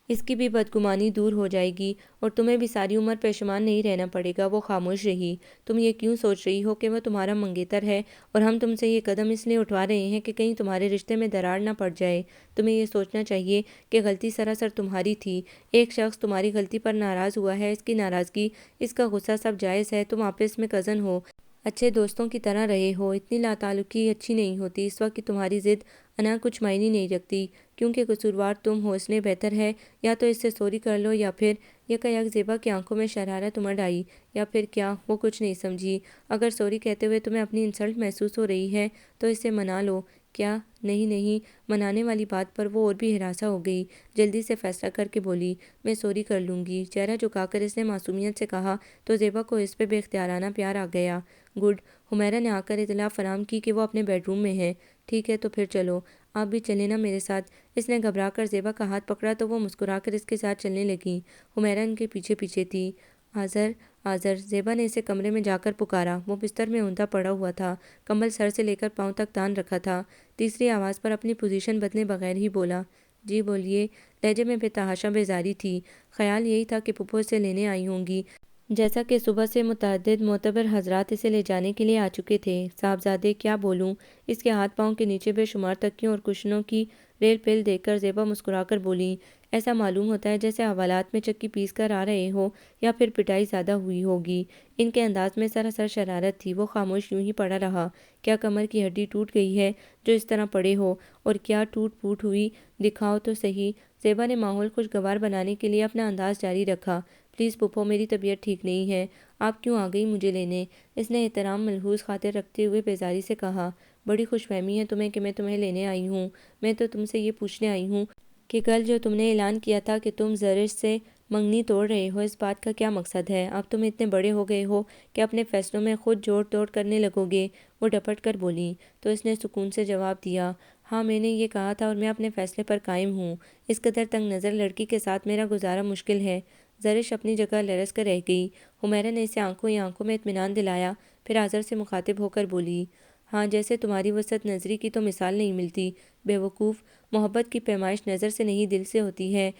اس کی بھی بدگمانی دور ہو جائے گی اور تمہیں بھی ساری عمر پشیمان نہیں رہنا پڑے گا۔ وہ خاموش رہی۔ تم یہ کیوں سوچ رہی ہو کہ وہ تمہارا منگیتر ہے اور ہم تم سے یہ قدم اس لیے اٹھوا رہے ہیں کہ کہیں تمہارے رشتے میں دراڑ نہ پڑ جائے؟ تمہیں یہ سوچنا چاہیے کہ غلطی سراسر تمہاری تھی۔ ایک شخص تمہاری غلطی پر ناراض ہوا ہے، اس کی ناراضگی، اس کا غصہ سب جائز ہے۔ تم آپس میں کزن ہو، اچھے دوستوں کی طرح رہے ہو، اتنی لا تعلقی اچھی نہیں ہوتی۔ اس وقت کی تمہاری ضد انا کچھ معنی نہیں رکھتی، کیونکہ قصوروار تم ہو، اس لیے بہتر ہے یا تو اس سے سوری کر لو یا پھر یکایک زیبا کی آنکھوں میں شرارت امڑ آئی۔ یا پھر کیا؟ وہ کچھ نہیں سمجھی۔ اگر سوری کہتے ہوئے تمہیں اپنی انسلٹ محسوس ہو رہی ہے تو اسے منا لو۔ کیا؟ نہیں نہیں، منانے والی بات پر وہ اور بھی ہراساں ہو گئی۔ جلدی سے فیصلہ کر کے بولی، میں سوری کر لوں گی۔ چہرہ جھکا کر اس نے معصومیت سے کہا تو زیبا کو اس پہ بے اختیارانہ پیار آ گیا۔ گڈ۔ حمیرہ نے آ کر اطلاع فراہم کی کہ وہ اپنے بیڈ روم میں ہے۔ ٹھیک ہے تو پھر چلو، آپ بھی چلیں نا میرے ساتھ۔ اس نے گھبرا کر زیبا کا ہاتھ پکڑا تو وہ مسکرا کر اس کے ساتھ چلنے لگیں۔ حمیرہ ان کے پیچھے پیچھے تھی۔ آذر، آذر، زیبا نے اسے کمرے میں جا کر پکارا۔ وہ بستر میں اوندا پڑا ہوا تھا، کمبل سر سے لے کر پاؤں تک تان رکھا تھا۔ تیسری آواز پر اپنی پوزیشن بدلے بغیر ہی بولا، جی بولیے۔ لہجے میں بے تحاشا بیزاری تھی۔ خیال یہی تھا کہ پھپھو اسے لینے آئی ہوں گی، جیسا کہ صبح سے متعدد معتبر حضرات اسے لے جانے کے لیے آ چکے تھے۔ صاحبزادے، کیا بولوں؟ اس کے ہاتھ پاؤں کے نیچے بے شمار تکیوں اور کشنوں کی ریل پیل دیکھ کر زیبا مسکرا کر بولی، ایسا معلوم ہوتا ہے جیسے حوالات میں چکی پیس کر آ رہے ہو یا پھر پٹائی زیادہ ہوئی ہوگی۔ ان کے انداز میں سراسر شرارت تھی۔ وہ خاموش یوں ہی پڑا رہا۔ کیا کمر کی ہڈی ٹوٹ گئی ہے جو اس طرح پڑے ہو؟ اور کیا ٹوٹ پوٹ ہوئی؟ دکھاؤ تو صحیح۔ زیبا نے ماحول خوشگوار بنانے کے لیے اپنا انداز جاری رکھا، پلیز پھپھو، میری طبیعت ٹھیک نہیں ہے، آپ کیوں آ گئی مجھے لینے؟ اس نے احترام ملحوظ خاطر رکھتے ہوئے بیزاری سے کہا، بڑی خوش فہمی ہے تمہیں کہ میں تمہیں لینے آئی ہوں۔ میں تو تم سے یہ پوچھنے آئی ہوں کہ کل جو تم نے اعلان کیا تھا کہ تم زرش سے منگنی توڑ رہے ہو، اس بات کا کیا مقصد ہے؟ اب تم اتنے بڑے ہو گئے ہو کہ اپنے فیصلوں میں خود جوڑ توڑ کرنے لگو گے؟ وہ ڈپٹ کر بولی۔ تو اس نے سکون سے جواب دیا، ہاں میں نے یہ کہا تھا اور میں اپنے فیصلے پر قائم ہوں۔ اس قدر تنگ نظر لڑکی کے ساتھ میرا گزارا مشکل ہے۔ زرش اپنی جگہ لرز کر رہ گئی۔ حمیرہ نے اسے آنکھوں ہی آنکھوں میں اطمینان دلایا، پھر آذر سے مخاطب ہو کر بولی، ہاں جیسے تمہاری وسعت نظری کی تو مثال نہیں ملتی۔ بے وقوف، محبت کی پیمائش نظر سے نہیں دل سے ہوتی ہے۔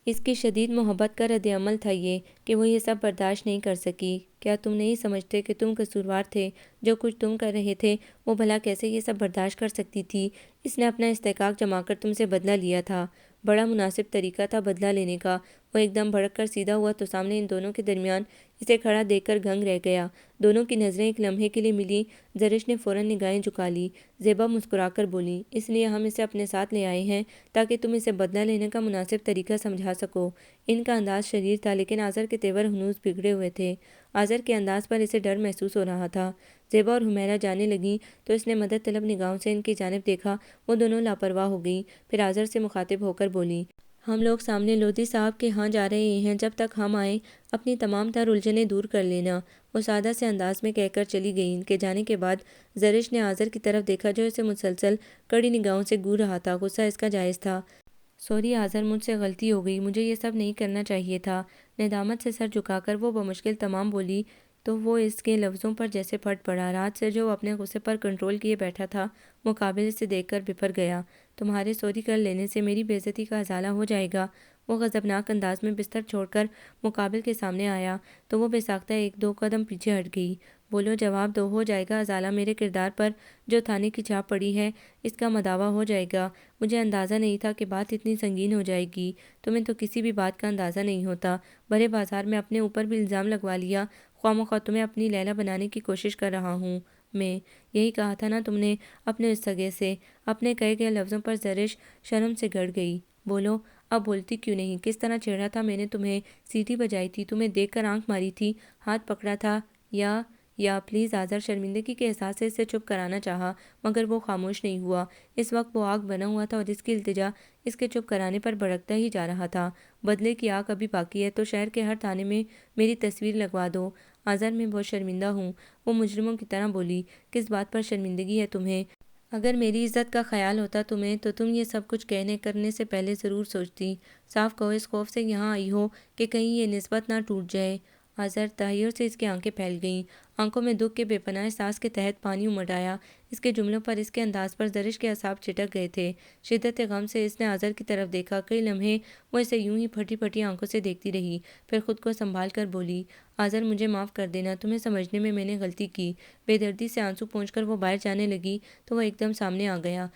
اس کی شدید محبت کا رد عمل تھا یہ کہ وہ یہ سب برداشت نہیں کر سکی۔ کیا تم نہیں سمجھتے کہ تم قصوروار تھے؟ جو کچھ تم کر رہے تھے وہ بھلا کیسے یہ سب برداشت کر سکتی تھی؟ اس نے اپنا استحقاق جما کر تم سے بدلہ لیا تھا، بڑا مناسب طریقہ تھا بدلہ لینے کا۔ وہ ایک دم بھڑک کر سیدھا ہوا تو سامنے ان دونوں کے درمیان اسے کھڑا دیکھ کر دنگ رہ گیا۔ دونوں کی نظریں ایک لمحے کے لیے ملیں۔ زرش نے فوراً نگاہیں جھکا لی۔ زیبا مسکرا کر بولی، اس لیے ہم اسے اپنے ساتھ لے آئے ہیں تاکہ تم اسے بدلہ لینے کا مناسب طریقہ سمجھا سکو۔ ان کا انداز شریر تھا لیکن آذر کے تیور ہنوز بگڑے ہوئے تھے۔ آذر کے انداز پر اسے ڈر محسوس ہو رہا تھا۔ زیبا اور حمیرہ جانے لگیں تو اس نے مدد طلب نگاہوں سے ان کی جانب دیکھا۔ وہ دونوں لاپرواہ ہو گئیں۔ پھر آذر سے مخاطب ہو کر بولی، ہم لوگ سامنے لودھی صاحب کے ہاں جا رہے ہیں، جب تک ہم آئیں اپنی تمام تر الجھنیں دور کر لینا۔ وہ سادہ سے انداز میں کہہ کر چلی گئیں۔ ان کے جانے کے بعد زرش نے آذر کی طرف دیکھا جو اسے مسلسل کڑی نگاہوں سے گور رہا تھا۔ غصہ اس کا جائز تھا۔ سوری آذر، مجھ سے غلطی ہو گئی، مجھے یہ سب نہیں کرنا چاہیے تھا۔ ندامت سے سر جھکا کر وہ بمشکل تمام بولی تو وہ اس کے لفظوں پر جیسے پھٹ پڑا۔ رات سے جو وہ اپنے غصے پر کنٹرول کیے بیٹھا تھا، مقابل سے دیکھ کر بفر گیا۔ تمہارے سوری کر لینے سے میری بے عزتی کا ازالہ ہو جائے گا؟ وہ غضبناک انداز میں بستر چھوڑ کر مقابل کے سامنے آیا تو وہ بے ساختہ ایک دو قدم پیچھے ہٹ گئی۔ بولو، جواب دو، ہو جائے گا ازالہ میرے کردار پر جو تھانے کی چھاپ پڑی ہے، اس کا مداوع ہو جائے گا۔ مجھے اندازہ نہیں تھا کہ بات اتنی سنگین ہو جائے گی۔ تمہیں تو کسی بھی بات کا اندازہ نہیں ہوتا۔ بڑے بازار میں اپنے اوپر بھی الزام لگوا لیا۔ خواہ مخواہ تمہیں اپنی لیلا بنانے کی کوشش کر رہا ہوں میں۔ یہی کہا تھا نا تم نے اپنے اس سگے سے؟ اپنے کہے گئے لفظوں پر زرش شرم سے گڑ گئی۔ بولو، اب بولتی کیوں نہیں؟ کس طرح چھیڑا تھا میں نے تمہیں، سیٹی بجائی تھی، تمہیں دیکھ کر آنکھ ماری تھی، ہاتھ پکڑا تھا، یا پلیز آذر شرمندگی کے احساس سے اسے چپ کرانا چاہا مگر وہ خاموش نہیں ہوا۔ اس وقت وہ آگ بنا ہوا تھا اور اس کی التجا اس کے چپ کرانے پر بھڑکتا ہی جا رہا تھا۔ بدلے کی آگ ابھی باقی ہے تو شہر کے ہر تھانے میں میری تصویر لگوا دو۔ آذر، میں بہت شرمندہ ہوں، وہ مجرموں کی طرح بولی۔ کس بات پر شرمندگی ہے تمہیں؟ اگر میری عزت کا خیال ہوتا تمہیں تو تم یہ سب کچھ کہنے کرنے سے پہلے ضرور سوچتی۔ صاف کہو، اس خوف سے یہاں آئی ہو کہ کہیں یہ نسبت نہ ٹوٹ جائے؟ آذر، تحیر سے اس کی آنکھیں پھیل گئیں۔ آنکھوں میں دکھ کے بے پناہ احساس کے تحت پانی امڑ آیا۔ اس کے جملوں پر، اس کے انداز پر زرش کے اعصاب چٹک گئے تھے۔ شدت غم سے اس نے آذر کی طرف دیکھا۔ کئی لمحے وہ اسے یوں ہی پھٹی پھٹی آنکھوں سے دیکھتی رہی، پھر خود کو سنبھال کر بولی، آذر مجھے معاف کر دینا، تمہیں سمجھنے میں نے غلطی کی۔ بے دردی سے آنسو پونچھ کر وہ باہر جانے لگی تو وہ ایک دم سامنے آ گیا۔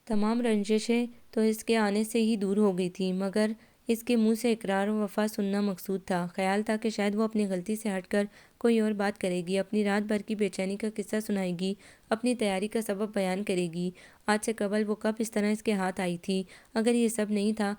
تمام رنجشیں تو اس کے آنے سے ہی دور ہو گئی تھیں مگر اس کے منہ سے اقرار و وفا سننا مقصود تھا۔ خیال تھا کہ شاید وہ اپنی غلطی سے ہٹ کر کوئی اور بات کرے گی، اپنی رات بھر کی بے چینی کا قصہ سنائے گی، اپنی تیاری کا سبب بیان کرے گی۔ آج سے قبل وہ کب اس طرح اس کے ہاتھ آئی تھی؟ اگر یہ سب نہیں تھا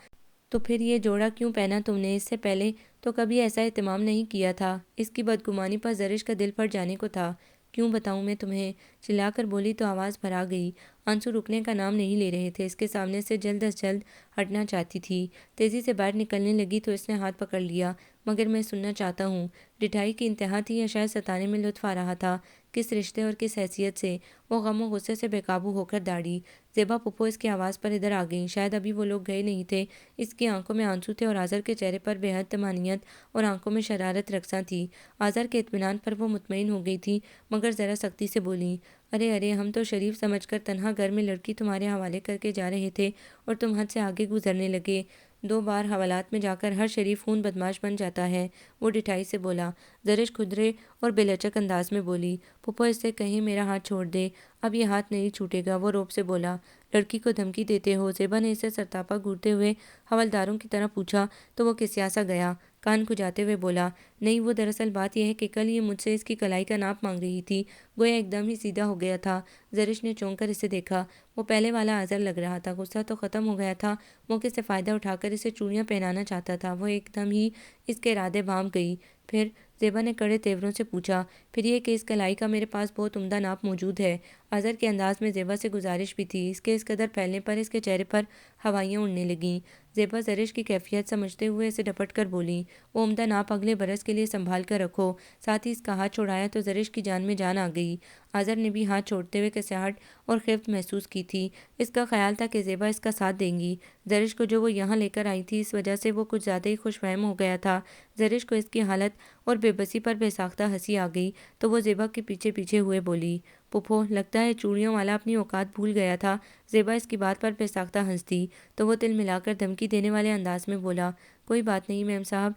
تو پھر یہ جوڑا کیوں پہنا تم نے؟ اس سے پہلے تو کبھی ایسا اہتمام نہیں کیا تھا۔ اس کی بدگمانی پر زرش کا دل پھٹ جانے کو تھا۔ کیوں بتاؤں میں تمہیں؟ چلا کر بولی تو آواز بھرا گئی۔ آنسو رکنے کا نام نہیں لے رہے تھے۔ اس کے سامنے سے جلد از جلد ہٹنا چاہتی تھی۔ تیزی سے باہر نکلنے لگی تو اس نے ہاتھ پکڑ لیا۔ مگر میں سننا چاہتا ہوں۔ ڈٹھائی کی انتہا تھی یا شاید ستانے میں لطف آ رہا تھا؟ کس رشتے اور کس حیثیت سے؟ وہ غم و غصے سے بے قابو ہو کر داڑھی۔ زیبا پھپھو اس کی آواز پر ادھر آ گئیں۔ شاید ابھی وہ لوگ گئے نہیں تھے۔ اس کی آنکھوں میں آنسو تھے اور آذر کے چہرے پر بے حد طمانینت اور آنکھوں میں شرارت رقصاں تھی۔ آذر کے اطمینان پر وہ مطمئن ہو گئی تھی مگر ذرا سختی سے بولیں، ارے ارے، ہم تو شریف سمجھ کر تنہا گھر میں لڑکی تمہارے حوالے کر کے جا رہے تھے اور تم حد سے آگے گزرنے لگے۔ 2 بار حوالات میں جا کر ہر شریف خون بدماش بن جاتا ہے، وہ ڈٹھائی سے بولا۔ زرش کھدرے اور بے لچک انداز میں بولی، پھپھو اس سے کہیں میرا ہاتھ چھوڑ دے، اب یہ ہاتھ نہیں چھوٹے گا۔ وہ روب سے بولا، لڑکی کو دھمکی دیتے ہو؟ زیبا نے اسے سرتاپا گھورتے ہوئے حوالداروں کی طرح پوچھا تو وہ کسیاسا گیا۔ کان کھجاتے ہوئے بولا، نہیں، وہ دراصل بات یہ ہے کہ کل یہ مجھ سے اس کی کلائی کا ناپ مانگ رہی تھی۔ گویا ایک دم ہی سیدھا ہو گیا تھا۔ زرش نے چونک کر اسے دیکھا۔ وہ پہلے والا آذر لگ رہا تھا۔ غصہ تو ختم ہو گیا تھا۔ موقع سے فائدہ اٹھا کر اسے چوڑیاں پہنانا چاہتا تھا۔ وہ ایک دم ہی اس کے ارادے بھانپ گئی۔ پھر؟ زیبا نے کڑے تیوروں سے پوچھا۔ پھر یہ کہ اس کلائی کا میرے پاس بہت عمدہ ناپ موجود ہے۔ آذر کے انداز میں زیبا سے گزارش بھی تھی۔ اس کے اس قدر پھیلنے پر اس کے چہرے پر ہوائیاں اڑنے لگیں۔ زیبا زرش کی کیفیت سمجھتے ہوئے اسے ڈپٹ کر بولی، وہ عمدہ ناپ اگلے برس کے لیے سنبھال کر رکھو۔ ساتھ ہی اس کا ہاتھ چھڑایا تو زرش کی جان میں جان آ گئی۔ آذر نے بھی ہاتھ چھوڑتے ہوئے کساہٹ اور خفت محسوس کی تھی۔ اس کا خیال تھا کہ زیبا اس کا ساتھ دیں گی۔ زرش کو جو وہ یہاں لے کر آئی تھی، اس وجہ سے وہ کچھ زیادہ ہی خوش فہم ہو گیا تھا۔ زرش کو اس کی حالت اور بے بسی پر بے ساختہ ہنسی آ گئی تو وہ زیبا کے پیچھے پیچھے ہوئے بولی، پھپھو، لگتا ہے چوڑیوں والا اپنی اوقات بھول گیا تھا۔ زیبا اس کی بات پر بے ساختہ ہنسی تو وہ تل ملا کر دھمکی دینے والے انداز میں بولا، کوئی بات نہیں میم صاحب،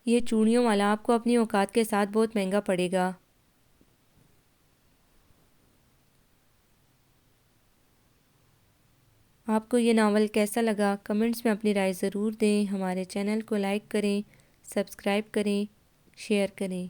یہ چوڑیوں والا آپ کو اپنی اوقات کے ساتھ بہت مہنگا پڑے گا۔ آپ کو یہ ناول کیسا لگا؟ کمنٹس میں اپنی رائے ضرور دیں۔ ہمارے چینل کو لائک کریں، سبسکرائب کریں، شیئر کریں۔